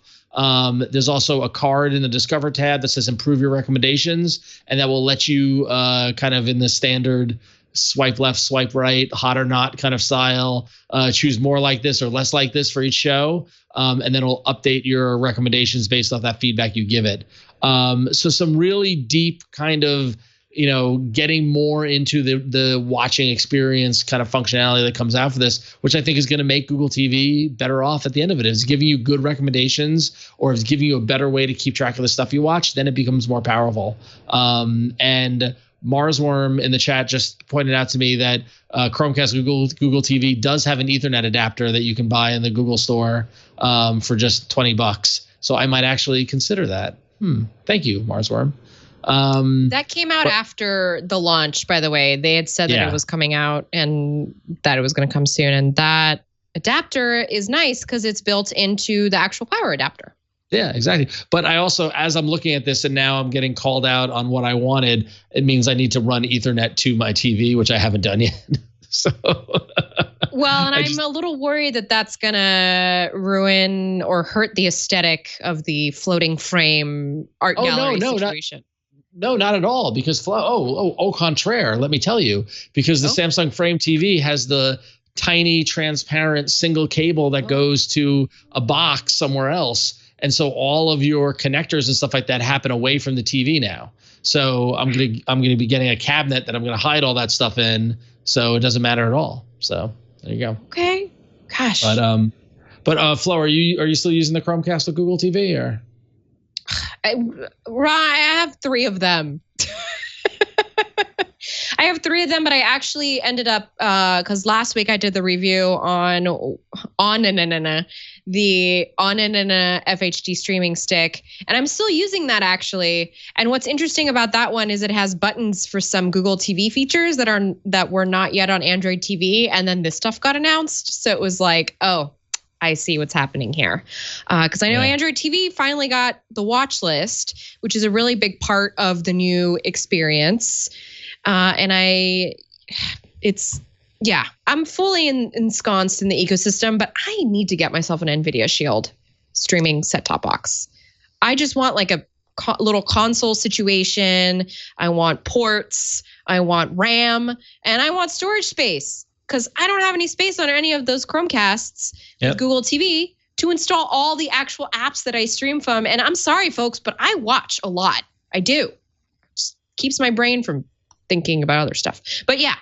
there's also a card in the Discover tab that says improve your recommendations, and that will let you kind of in the standard swipe left, swipe right, hot or not kind of style, choose more like this or less like this for each show. And then it'll update your recommendations based off that feedback you give it. So some really deep kind of, getting more into the watching experience kind of functionality that comes out for this, which I think is going to make Google TV better off at the end of it. If it's giving you good recommendations, or if it's giving you a better way to keep track of the stuff you watch, then it becomes more powerful. And Marsworm in the chat just pointed out to me that Chromecast Google TV does have an Ethernet adapter that you can buy in the Google store for just $20. So I might actually consider that. Thank you, Marsworm. That came out after the launch, by the way. They had said that it was coming out and that it was going to come soon. And that adapter is nice because it's built into the actual power adapter. Yeah, exactly. But I also, as I'm looking at this and now I'm getting called out on what I wanted, it means I need to run Ethernet to my TV, which I haven't done yet. So, well, and I'm a little worried that that's going to ruin or hurt the aesthetic of the floating frame art gallery situation. No, not at all. Because au contraire, let me tell you, because the Samsung Frame TV has the tiny, transparent single cable that goes to a box somewhere else. And so all of your connectors and stuff like that happen away from the TV now. So I'm gonna be getting a cabinet that I'm gonna hide all that stuff in, so it doesn't matter at all. So there you go. Okay. Gosh. But But Flo, are you still using the Chromecast with Google TV or? I have 3 of them. I have 3 of them, but I actually ended up because last week I did the review on the FHD streaming stick, and I'm still using that actually. And what's interesting about that one is it has buttons for some Google TV features that were not yet on Android TV, and then this stuff got announced, so it was like, oh, I see what's happening here. Because I know Android TV finally got the watch list, which is a really big part of the new experience. And I'm fully ensconced in the ecosystem, but I need to get myself an NVIDIA Shield streaming set-top box. I just want like a little console situation. I want ports, I want RAM, and I want storage space because I don't have any space on any of those Chromecasts with Google TV to install all the actual apps that I stream from. And I'm sorry, folks, but I watch a lot. I do. Just keeps my brain from thinking about other stuff. But yeah.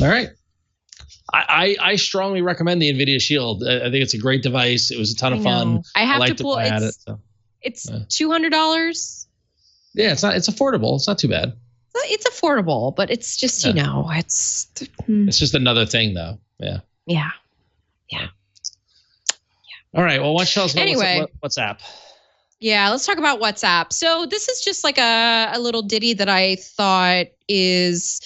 All right. I strongly recommend the NVIDIA Shield. I think it's a great device. It was a ton of fun. I have like to pull it. It's $200. Yeah, it's affordable. It's not too bad. It's affordable, but it's just, it's just another thing though. Yeah. Yeah. All right. Well, why don't you tell us about WhatsApp? Yeah, let's talk about WhatsApp. So this is just like a little ditty that I thought is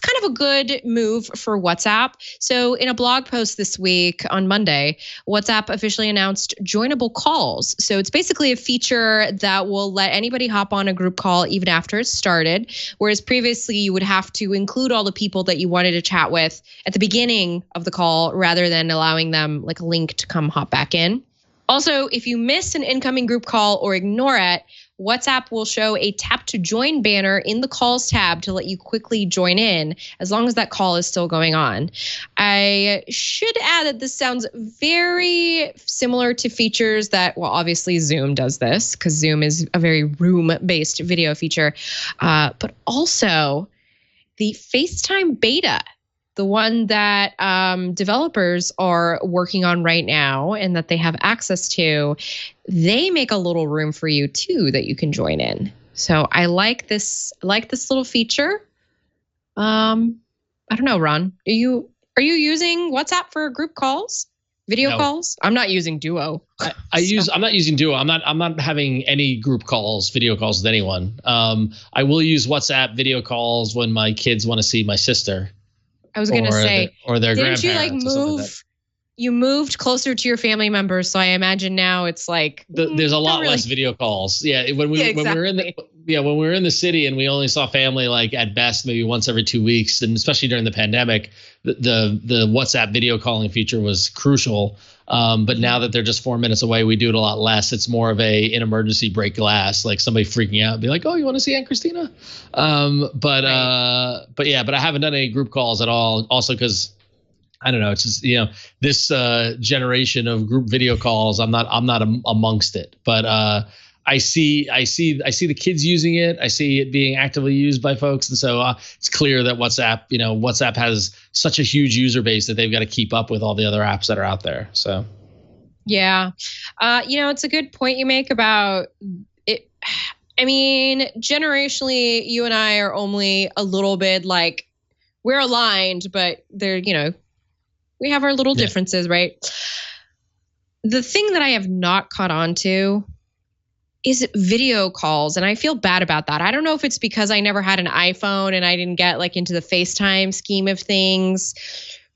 kind of a good move for WhatsApp. So in a blog post this week on Monday, WhatsApp officially announced joinable calls. So it's basically a feature that will let anybody hop on a group call even after it's started, whereas previously you would have to include all the people that you wanted to chat with at the beginning of the call rather than allowing them like a link to come hop back in. Also, if you miss an incoming group call or ignore it, WhatsApp will show a tap to join banner in the calls tab to let you quickly join in as long as that call is still going on. I should add that this sounds very similar to features that, well, obviously Zoom does this because Zoom is a very room-based video feature, but also the FaceTime beta, the one that developers are working on right now and that they have access to, they make a little room for you too that you can join in. So I like this little feature. I don't know, Ron. Are you using WhatsApp for group calls? Video calls? I'm not using Duo. I'm not using Duo. I'm not having any group calls, video calls with anyone. I will use WhatsApp video calls when my kids want to see my sister. I was going to say, or their didn't grandparents. You move? You moved closer to your family members, so I imagine now it's like there's a lot less video calls. Yeah, when we were in the city and we only saw family like at best maybe once every 2 weeks, and especially during the pandemic, the WhatsApp video calling feature was crucial. But now that they're just 4 minutes away, we do it a lot less. It's more of an emergency break glass, like somebody freaking out and be like, "Oh, you want to see Aunt Christina?" But I haven't done any group calls at all. Also, because I don't know, it's just this generation of group video calls. I'm not amongst it, but I see the kids using it. I see it being actively used by folks, and so it's clear that WhatsApp has such a huge user base that they've got to keep up with all the other apps that are out there. So, yeah, it's a good point you make about it. I mean, generationally, you and I are only a little bit like we're aligned, but they're we have our little differences, right? The thing that I have not caught on to is video calls. And I feel bad about that. I don't know if it's because I never had an iPhone and I didn't get like into the FaceTime scheme of things,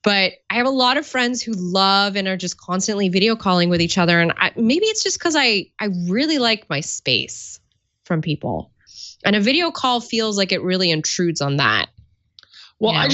but I have a lot of friends who love and are just constantly video calling with each other. And maybe it's just because I really like my space from people. And a video call feels like it really intrudes on that. Well, I don't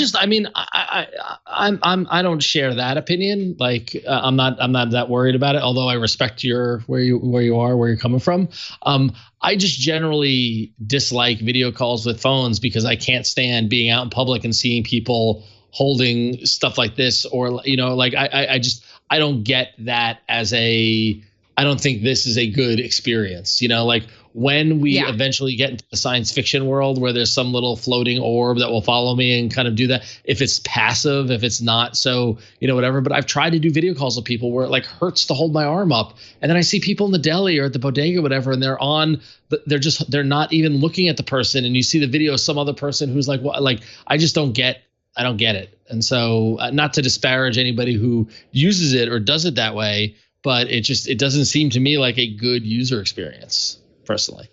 share that opinion. Like, I'm not that worried about it. Although I respect where you're coming from. I just generally dislike video calls with phones because I can't stand being out in public and seeing people holding stuff like this, or I don't get that as I don't think this is a good experience. when we eventually get into the science fiction world where there's some little floating orb that will follow me and kind of do that, if it's passive, if it's not so, whatever. But I've tried to do video calls with people where it like hurts to hold my arm up. And then I see people in the deli or at the bodega or whatever, and they're not even looking at the person. And you see the video of some other person who's like, what? Like, I don't get it. And so not to disparage anybody who uses it or does it that way, but it doesn't seem to me like a good user experience. Personally,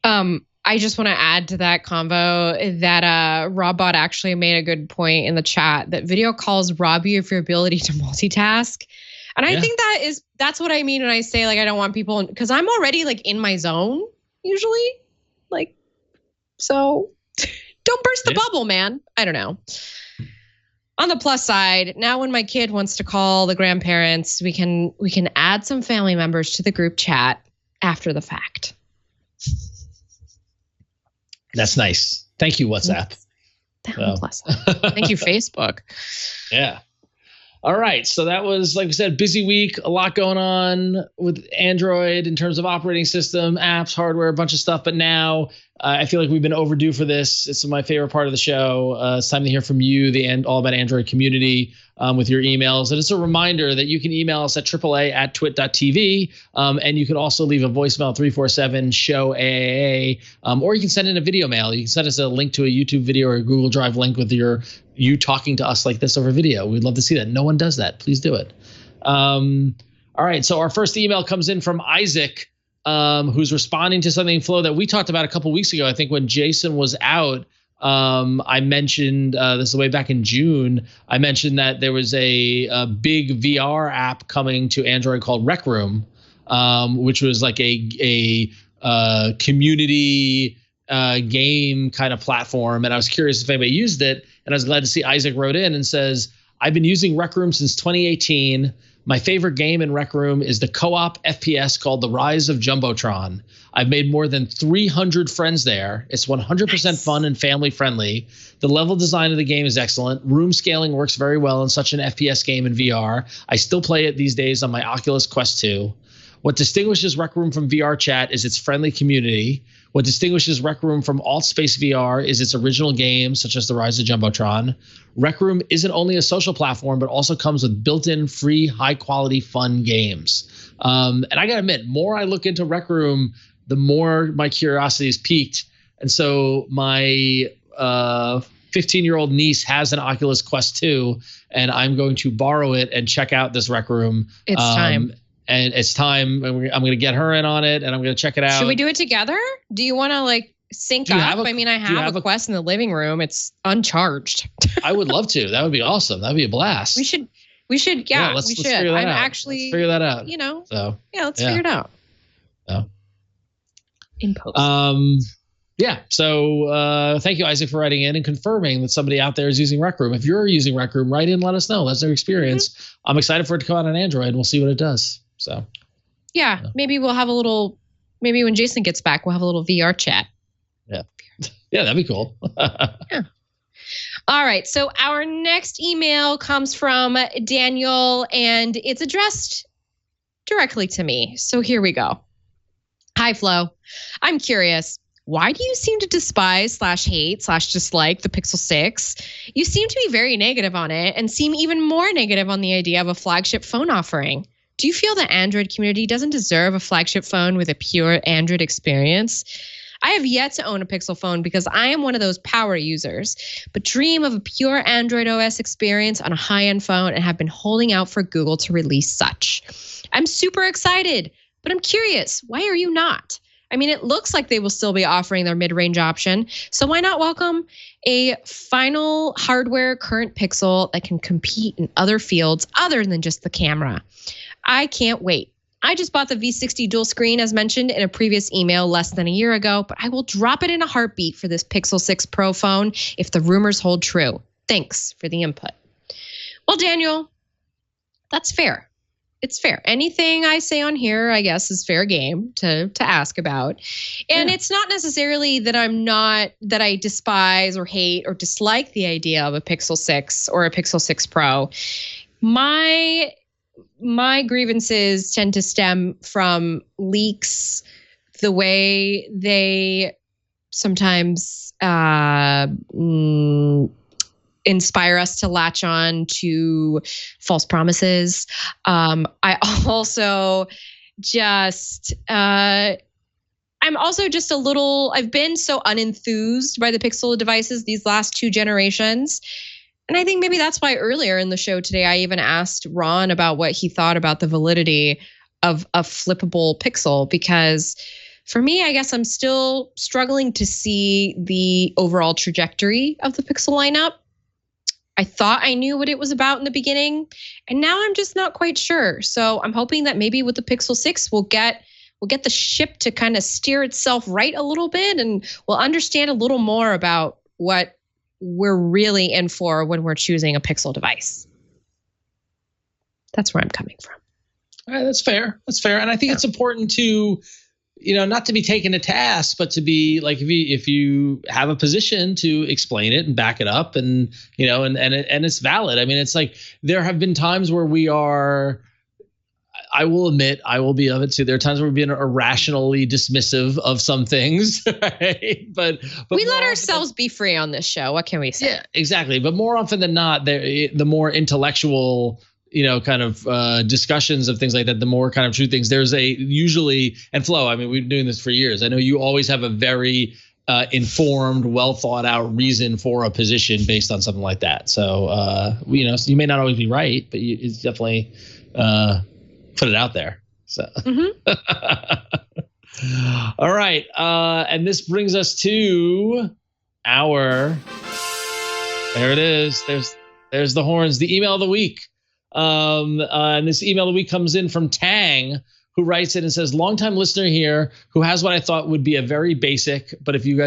I just want to add to that convo that Robbot actually made a good point in the chat that video calls rob you of your ability to multitask. And I think that's what I mean when I say like I don't want people, because I'm already like in my zone usually, like, so don't burst the bubble, man. I don't know. On the plus side, now when my kid wants to call the grandparents, we can add some family members to the group chat after the fact. That's nice. Thank you, WhatsApp. Plus. Thank you, Facebook. Yeah. All right. So that was, like we said, busy week, a lot going on with Android in terms of operating system, apps, hardware, a bunch of stuff. But now I feel like we've been overdue for this. It's my favorite part of the show. It's time to hear from you, the All About Android community, with your emails. And it's a reminder that you can email us at AAA@twit.tv. And you can also leave a voicemail 347-SHOW-AAA. Or you can send in a video mail. You can send us a link to a YouTube video or a Google Drive link with you talking to us like this over video. We'd love to see that. No one does that. Please do it. All right. So our first email comes in from Isaac, who's responding to something, Flo, that we talked about a couple weeks ago. I think when Jason was out, I mentioned, this is way back in June, I mentioned that there was a big VR app coming to Android called Rec Room, which was like a community game kind of platform. And I was curious if anybody used it. And I was glad to see Isaac wrote in and says, I've been using Rec Room since 2018. My favorite game in Rec Room is the co-op FPS called The Rise of Jumbotron. I've made more than 300 friends there. It's 100% fun and family friendly. The level design of the game is excellent. Room scaling works very well in such an FPS game in VR. I still play it these days on my Oculus Quest 2. What distinguishes Rec Room from VR Chat is its friendly community. What distinguishes Rec Room from AltSpace VR is its original games, such as The Rise of Jumbotron. Rec Room isn't only a social platform, but also comes with built-in, free, high-quality, fun games. And I got to admit, more I look into Rec Room, the more my curiosity is piqued. And so my 15-year-old niece has an Oculus Quest 2, and I'm going to borrow it and check out this Rec Room. It's time. And it's time. I'm going to get her in on it, and I'm going to check it out. Should we do it together? Do you want to like sync up? I mean, I have a Quest in the living room. It's uncharged. I would love to. That would be awesome. That would be a blast. We should. Yeah, let's figure that out. Let's figure that out. Let's figure it out. In post. Yeah. So thank you, Isaac, for writing in and confirming that somebody out there is using Rec Room. If you're using Rec Room, write in, let us know. That's their experience. Mm-hmm. I'm excited for it to come out on Android. We'll see what it does. So maybe we'll have a little, maybe when Jason gets back, we'll have a little VR chat. Yeah. Yeah, that'd be cool. Yeah. All right. So our next email comes from Daniel, and it's addressed directly to me. So here we go. Hi, Flo. I'm curious. Why do you seem to despise /hate/dislike the Pixel 6? You seem to be very negative on it and seem even more negative on the idea of a flagship phone offering. Do you feel the Android community doesn't deserve a flagship phone with a pure Android experience? I have yet to own a Pixel phone because I am one of those power users, but dream of a pure Android OS experience on a high-end phone and have been holding out for Google to release such. I'm super excited, but I'm curious, why are you not? I mean, it looks like they will still be offering their mid-range option, so why not welcome a final hardware current Pixel that can compete in other fields other than just the camera? I can't wait. I just bought the V60 dual screen as mentioned in a previous email less than a year ago, but I will drop it in a heartbeat for this Pixel 6 Pro phone if the rumors hold true. Thanks for the input. Well, Daniel, that's fair. It's fair. Anything I say on here, I guess, is fair game to ask about. And it's not necessarily that that I despise or hate or dislike the idea of a Pixel 6 or a Pixel 6 Pro. My grievances tend to stem from leaks the way they sometimes inspire us to latch on to false promises. I also just, I'm also just a little, I've been so unenthused by the Pixel devices these last 2 generations. And I think maybe that's why earlier in the show today, I even asked Ron about what he thought about the validity of a flippable Pixel, because for me, I guess I'm still struggling to see the overall trajectory of the Pixel lineup. I thought I knew what it was about in the beginning, and now I'm just not quite sure. So I'm hoping that maybe with the Pixel 6, we'll get the ship to kind of steer itself right a little bit, and we'll understand a little more about what we're really in for when we're choosing a Pixel device. That's where I'm coming from. All right, that's fair. That's fair. And I think it's important to, not to be taken to task, but to be like, if you have a position, to explain it and back it up, and and it's valid. I mean, it's like there have been times where we are, I will admit, I will be of it too. There are times where we've been irrationally dismissive of some things, right? But we let ourselves be free on this show. What can we say? Yeah, exactly. But more often than not, the more intellectual, kind of discussions of things like that, the more kind of true things. There's usually, and Flo, I mean, we've been doing this for years. I know you always have a very informed, well thought out reason for a position based on something like that. So, so you may not always be right, but it's definitely put it out there. So, all right. And this brings us to there it is. There's the horns, the email of the week. And this email of the week comes in from Tang, who writes it and says, longtime listener here who has what I thought would be a very basic question, but if you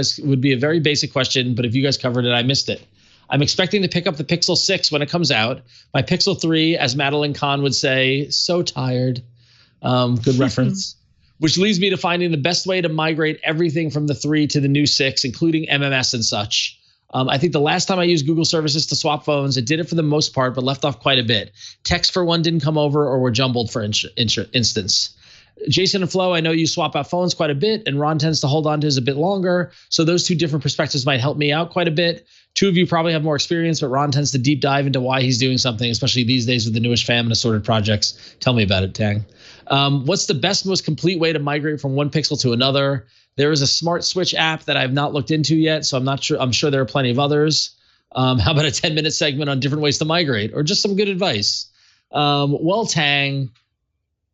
guys covered it, I missed it. I'm expecting to pick up the Pixel 6 when it comes out. My Pixel 3, as Madeline Kahn would say, so tired. Good reference. Which leads me to finding the best way to migrate everything from the 3 to the new 6, including MMS and such. I think the last time I used Google services to swap phones, it did it for the most part, but left off quite a bit. Text for one didn't come over or were jumbled, for instance. Jason and Flo, I know you swap out phones quite a bit, and Ron tends to hold on to his a bit longer. So those 2 different perspectives might help me out quite a bit. 2 of you probably have more experience, but Ron tends to deep dive into why he's doing something, especially these days with the newish fam and assorted projects. Tell me about it, Tang. What's the best, most complete way to migrate from one Pixel to another? There is a smart switch app that I've not looked into yet, so I'm not sure. I'm sure there are plenty of others. How about a 10-minute segment on different ways to migrate, or just some good advice? Well, Tang,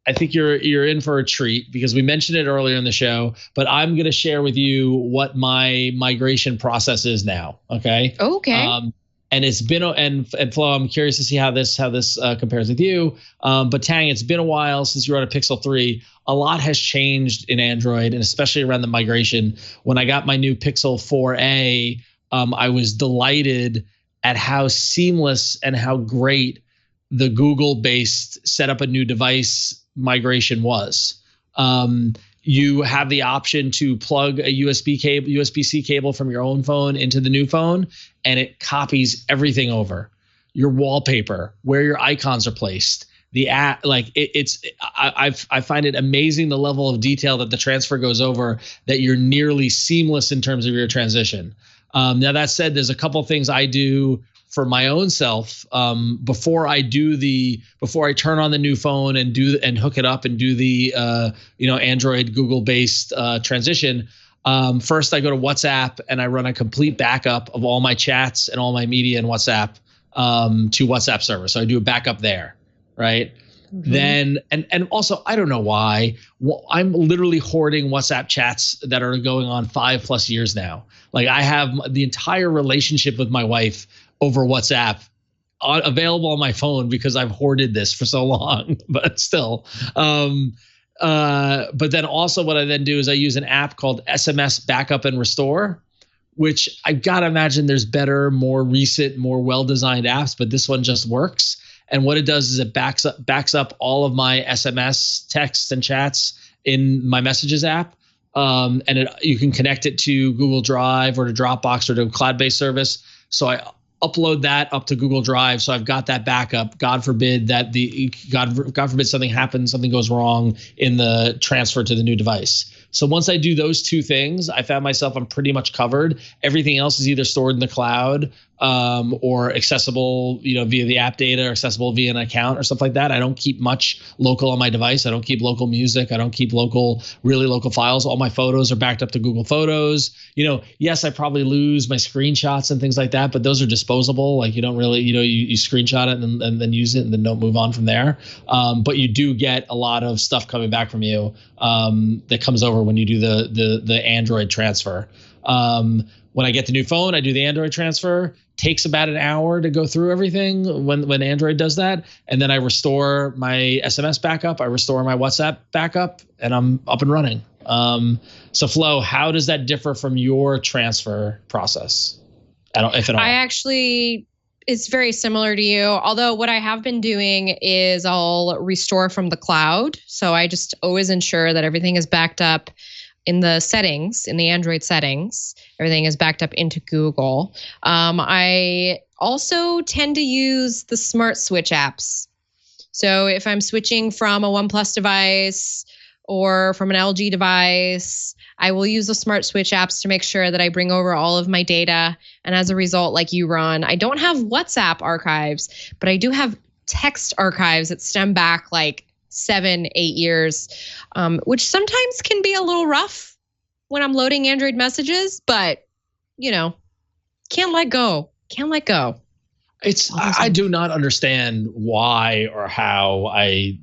I think you're in for a treat, because we mentioned it earlier in the show, but I'm going to share with you what my migration process is now. Okay. Okay. And it's been, and Flo, I'm curious to see how this compares with you. But Tang, it's been a while since you were on a Pixel 3. A lot has changed in Android, and especially around the migration. When I got my new Pixel 4a, I was delighted at how seamless and how great the Google-based set up a new device migration was. You have the option to plug a USB-C cable from your own phone into the new phone, and it copies everything over. Your wallpaper, where your icons are placed, the app, like I find it amazing the level of detail that the transfer goes over, that you're nearly seamless in terms of your transition. Now that said, there's a couple things I do for my own self before I turn on the new phone and hook it up and do the Android Google based transition. First, I go to WhatsApp and I run a complete backup of all my chats and all my media in WhatsApp to WhatsApp server. So I do a backup there, right? Mm-hmm. Then and also, I don't know why, I'm literally hoarding WhatsApp chats that are going on 5+ years now. Like, I have the entire relationship with my wife over WhatsApp available on my phone because I've hoarded this for so long, but still. But then also what I then do is I use an app called SMS Backup and Restore, which I've got to imagine there's better, more recent, more well-designed apps, but this one just works. And what it does is it backs up all of my SMS texts and chats in my Messages app. And you can connect it to Google Drive or to Dropbox or to a cloud-based service. So I upload that up to Google Drive. So I've got that backup. God forbid something happens, something goes wrong in the transfer to the new device. So once I do those two things, I found myself I'm pretty much covered. Everything else is either stored in the cloud or accessible, via the app data, or accessible via an account or stuff like that. I don't keep much local on my device. I don't keep local music. I don't keep really local files. All my photos are backed up to Google Photos. Yes, I probably lose my screenshots and things like that, but those are disposable. Like you don't really, you screenshot it and then use it and then don't move on from there. But you do get a lot of stuff coming back from you that comes over when you do the Android transfer. When I get the new phone, I do the Android transfer. Takes about an hour to go through everything when Android does that. And then I restore my SMS backup. I restore my WhatsApp backup, and I'm up and running. So Flo, how does that differ from your transfer process? If at all? It's very similar to you. Although what I have been doing is I'll restore from the cloud. So I just always ensure that everything is backed up in the settings, in the Android settings. Everything is backed up into Google. I also tend to use the smart switch apps. So if I'm switching from a OnePlus device or from an LG device, I will use the smart switch apps to make sure that I bring over all of my data. And as a result, like you, Ron, I don't have WhatsApp archives, but I do have text archives that stem back like 7-8 years, which sometimes can be a little rough when I'm loading Android messages, but can't let go. I do not understand why or how I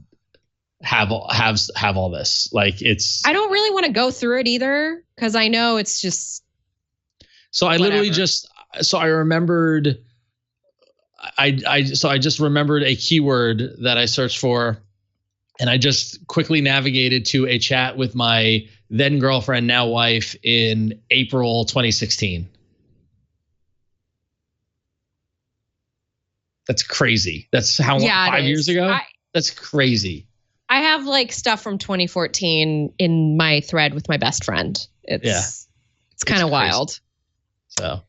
have all this. Like I don't really want to go through it either, because I know it's just. So I literally I remembered. I just remembered a keyword that I searched for. And I just quickly navigated to a chat with my then girlfriend, now wife, in April 2016. That's crazy. That's how long? 5 years ago? That's crazy. I have like stuff from 2014 in my thread with my best friend. It's kind of wild. So.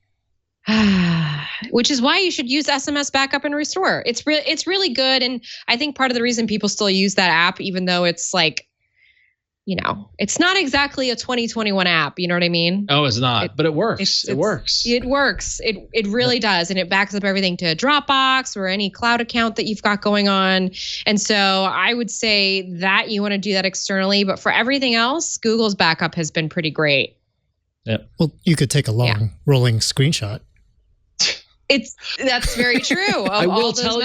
Which is why you should use SMS backup and restore. It's really good, and I think part of the reason people still use that app, even though it's like, it's not exactly a 2021 app. You know what I mean? Oh, it's not, but it works. It works. It works. It really does, and it backs up everything to Dropbox or any cloud account that you've got going on. And so I would say that you want to do that externally, but for everything else, Google's backup has been pretty great. Well, you could take a long rolling screenshot. That's very true. I will tell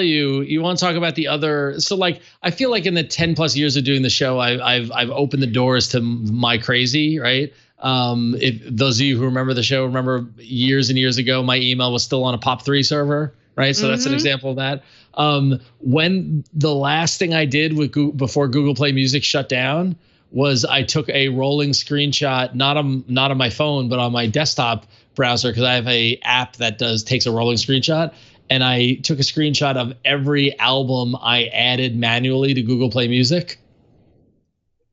you, you want to talk about the other. So like, I feel like in the 10 plus years of doing the show, I've opened the doors to my crazy, right? If those of you who remember the show, remember years and years ago, my email was still on a POP3 server, right? So that's an example of that. When the last thing I did before Google Play Music shut down was I took a rolling screenshot, not on my phone, but on my desktop browser, because I have a app that takes a rolling screenshot, and I took a screenshot of every album I added manually to Google Play Music,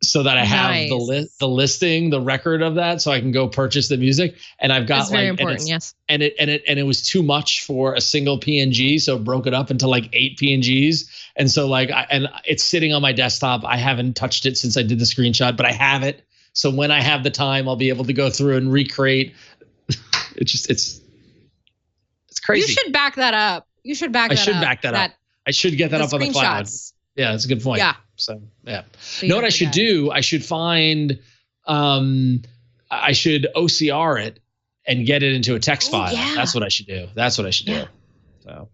so that I have the listing, the record of that, so I can go purchase the music. And I've got That's very important, yes. And it was too much for a single PNG, so broke it up into like 8 PNGs. And so and it's sitting on my desktop. I haven't touched it since I did the screenshot, but I have it. So when I have the time, I'll be able to go through and recreate. It's crazy. You should back that up. I should back that up. I should get that up on the cloud. Yeah, that's a good point. Yeah. So yeah. Know what I should do? I should find. I should OCR it and get it into a text file. Yeah. That's what I should do. Do. So.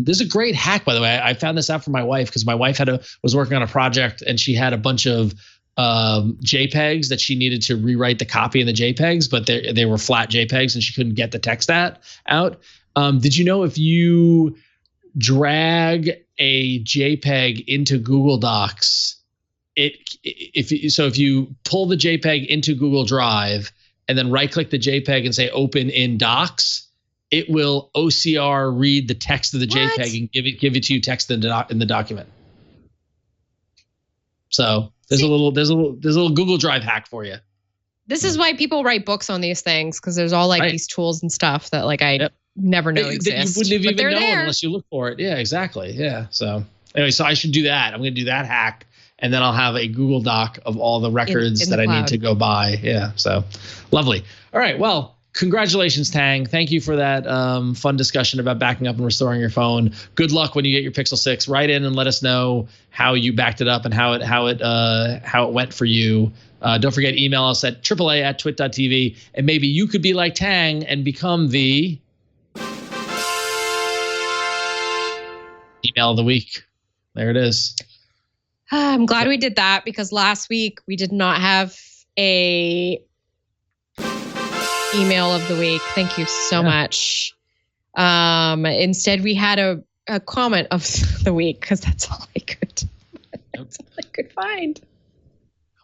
There's a great hack, by the way. I found this out for my wife because my wife was working on a project and she had a bunch of JPEGs that she needed to rewrite the copy in the JPEGs, but they were flat JPEGs and she couldn't get the text out. Did you know if you drag a JPEG into Google Docs, if you pull the JPEG into Google Drive and then right click the JPEG and say open in Docs, it will OCR read the text of the JPEG and give it to you text in the document. So there's a little Google Drive hack for you. This is why people write books on these things, because there's all these tools and stuff that I never know exist. That you wouldn't have even known unless you look for it. Yeah, exactly. Yeah. So anyway, so I should do that. I'm going to do that hack and then I'll have a Google Doc of all the records that I need to go buy. Yeah, so lovely. All right, well, congratulations, Tang. Thank you for that fun discussion about backing up and restoring your phone. Good luck when you get your Pixel 6. Write in and let us know how you backed it up and how it went for you. Don't forget, email us at AAA@twit.tv, and maybe you could be like Tang and become the email of the week. There it is. I'm glad we did that, because last week we did not have a email of the week. Thank you so much. Instead, we had a comment of the week, because that's all I could. That's all I could find.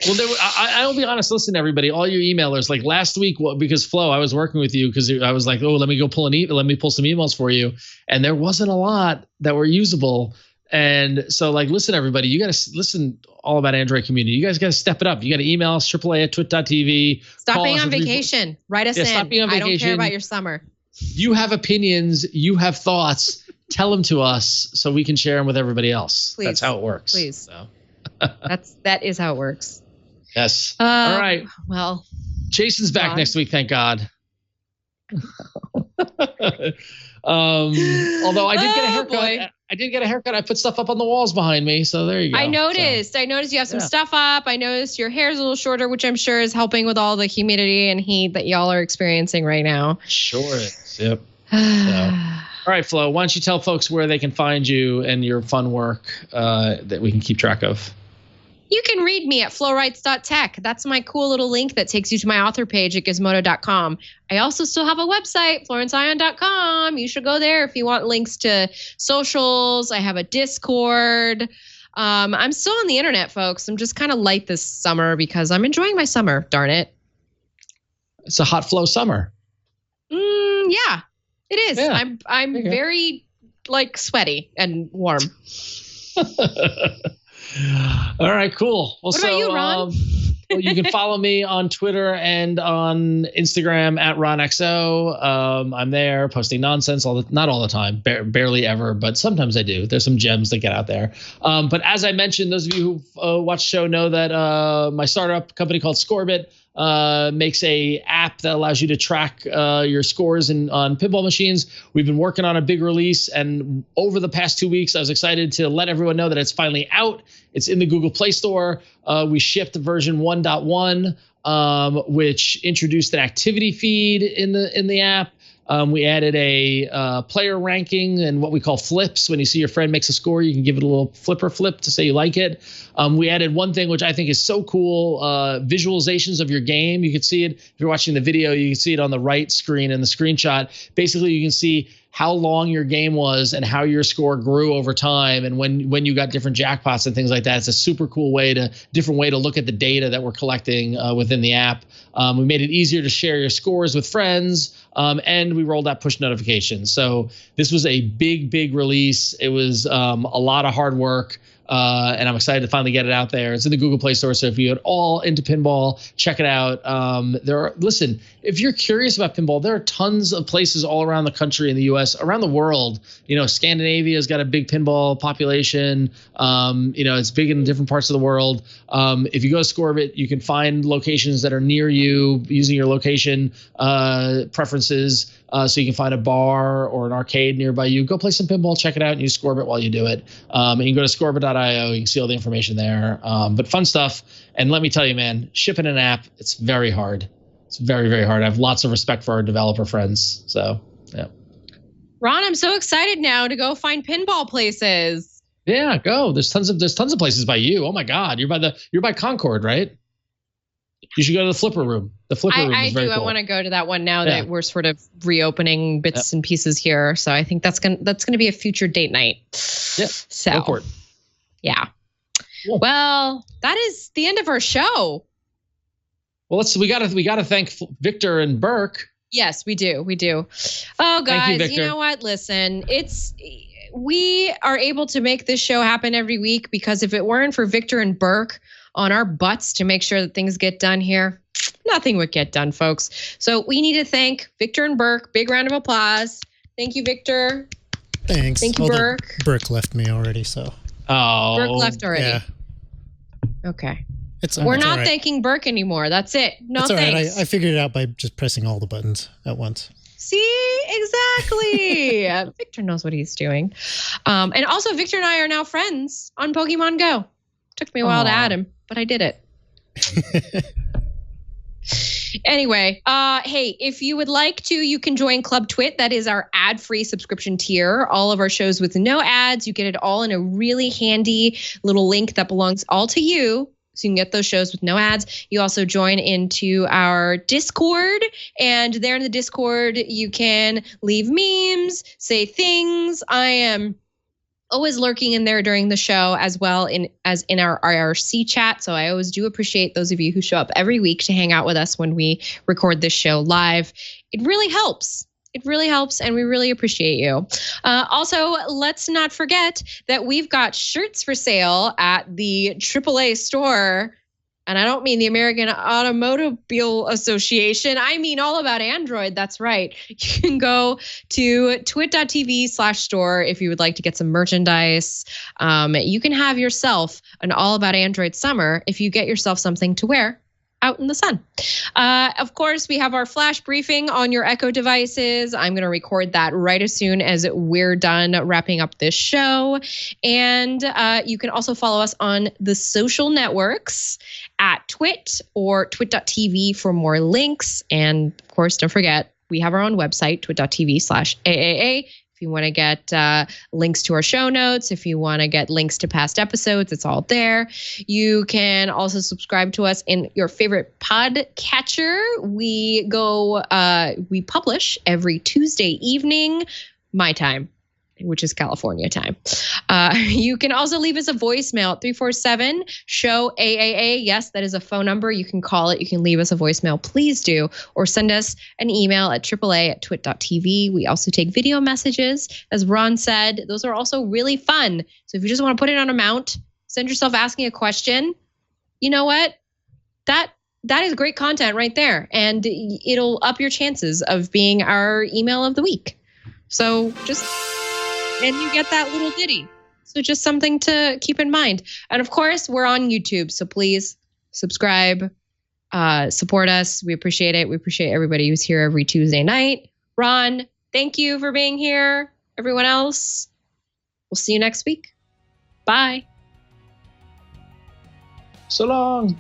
Well, I'll be honest. Listen, everybody, all your emailers. Like last week, because Flo, I was working with you because I was like, oh, let me pull some emails for you, and there wasn't a lot that were usable. And so, like, listen, everybody, you got to listen all about Android community. You guys got to step it up. You got to email us, AAA@twit.tv. Stop being on vacation. Write us in. Stop being on vacation. I don't care about your summer. You have opinions. You have thoughts. Tell them to us so we can share them with everybody else. Please. That's how it works. Please. So. that is how it works. Yes. All right. Well, Jason's back next week. Thank God. Although I did get a haircut. Boy. I did get a haircut. I put stuff up on the walls behind me. So there you go. I noticed you have some stuff up. I noticed your hair's a little shorter, which I'm sure is helping with all the humidity and heat that y'all are experiencing right now. Sure is. Yep. All right, Flo, why don't you tell folks where they can find you and your fun work that we can keep track of? You can read me at flowrights.tech. That's my cool little link that takes you to my author page at gizmodo.com. I also still have a website, florenceion.com. You should go there if you want links to socials. I have a Discord. I'm still on the internet, folks. I'm just kind of light this summer because I'm enjoying my summer, darn it. It's a hot Flo summer. Yeah, it is. Yeah. I'm very, like, sweaty and warm. All right, cool. Well, what about you, Ron? Well, you can follow me on Twitter and on Instagram at RonXO. I'm there posting nonsense not all the time, barely ever, but sometimes I do. There's some gems that get out there. But as I mentioned, those of you who watch the show know that my startup company called Scorebit makes a app that allows you to track your scores on pinball machines. We've been working on a big release, and over the past 2 weeks, I was excited to let everyone know that it's finally out. It's in the Google Play Store. We shipped version 1.1, which introduced an activity feed in the app. We added a player ranking and what we call flips. When you see your friend makes a score, you can give it a little flip to say you like it. We added one thing which I think is so cool, visualizations of your game. You can see it if you're watching the video. You can see it on the right screen in the screenshot. Basically, you can see how long your game was and how your score grew over time, and when you got different jackpots and things like that. It's a super cool different way to look at the data that we're collecting within the app. We made it easier to share your scores with friends, and we rolled out push notifications. So this was a big release. It was a lot of hard work. And I'm excited to finally get it out there. It's in the Google Play Store, so if you're at all into pinball, check it out. Listen, if you're curious about pinball, there are tons of places all around the country, in the U.S., around the world. Scandinavia's got a big pinball population. It's big in different parts of the world. If you go to Scorebit, you can find locations that are near you using your location preferences. So you can find a bar or an arcade nearby you. Go play some pinball, check it out, and use Scorebit while you do it. And you can go to scorebit.io. You can see all the information there. But fun stuff. And let me tell you, man, shipping an app, it's very hard. It's very, very hard. I have lots of respect for our developer friends. So, yeah. Ron, I'm so excited now to go find pinball places. Yeah, go. There's tons of places by you. Oh my God, you're by Concord, right? You should go to the Flipper Room. The Flipper Room is very cool. I want to go to that one now that we're sort of reopening bits and pieces here. So I think that's gonna be a future date night. Yeah. So go for it. Yeah. Cool. Well, that is the end of our show. Well, we gotta thank Victor and Burke. Yes, we do. Oh, guys, you know what? Listen, we are able to make this show happen every week because if it weren't for Victor and Burke on our butts to make sure that things get done here, nothing would get done, folks. So we need to thank Victor and Burke. Big round of applause. Thank you, Victor. Thanks. Thank you, Burke. Burke left me already, so. Oh. Burke left already. Yeah. Okay. We're not all right. thanking Burke anymore. That's it. No It's all right. thanks. I figured it out by just pressing all the buttons at once. See, exactly. Victor knows what he's doing. And also, Victor and I are now friends on Pokemon Go. Took me a while to add him, but I did it. Anyway, hey, if you would like to, you can join Club TWiT. That is our ad-free subscription tier. All of our shows with no ads. You get it all in a really handy little link that belongs all to you. So you can get those shows with no ads. You also join into our Discord. And there in the Discord, you can leave memes, say things. I am always lurking in there during the show as well as in our IRC chat. So I always do appreciate those of you who show up every week to hang out with us when we record this show live. It really helps. It really helps, and we really appreciate you. Also, let's not forget that we've got shirts for sale at the AAA store. And I don't mean the American Automobile Association. I mean all about Android. That's right. You can go to twit.tv/store if you would like to get some merchandise. You can have yourself an all about Android summer if you get yourself something to wear out in the sun. Of course, we have our flash briefing on your Echo devices. I'm going to record that right as soon as we're done wrapping up this show. And you can also follow us on the social networks at TWiT or twit.tv for more links. And of course, don't forget, we have our own website, twit.tv/AAA. If you want to get links to our show notes, if you want to get links to past episodes, it's all there. You can also subscribe to us in your favorite podcatcher. We publish every Tuesday evening, my time, which is California time. You can also leave us a voicemail at 347-SHOW-AAA. Yes, that is a phone number. You can call it. You can leave us a voicemail. Please do. Or send us an email at AAA@twit.tv. We also take video messages. As Ron said, those are also really fun. So if you just want to put it on a mount, send yourself asking a question, you know what? That is great content right there. And it'll up your chances of being our email of the week. So and you get that little ditty. So just something to keep in mind. And of course, we're on YouTube. So please subscribe, support us. We appreciate it. We appreciate everybody who's here every Tuesday night. Ron, thank you for being here. Everyone else, we'll see you next week. Bye. So long.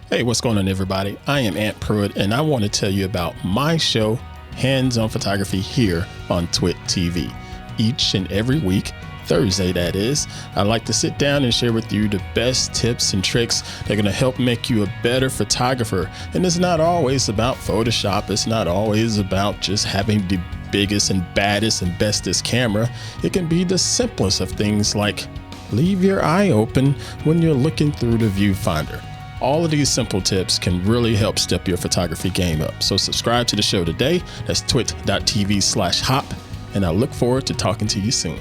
Hey, what's going on, everybody? I am Ant Pruitt, and I want to tell you about my show, Hands-on Photography, here on TWiT TV. Each and every week, Thursday that is, I like to sit down and share with you the best tips and tricks that are going to help make you a better photographer. And it's not always about Photoshop. It's not always about just having the biggest and baddest and bestest camera. It can be the simplest of things, like leave your eye open when you're looking through the viewfinder. All of these simple tips can really help step your photography game up. So subscribe to the show today. That's twit.tv/hop. And I look forward to talking to you soon.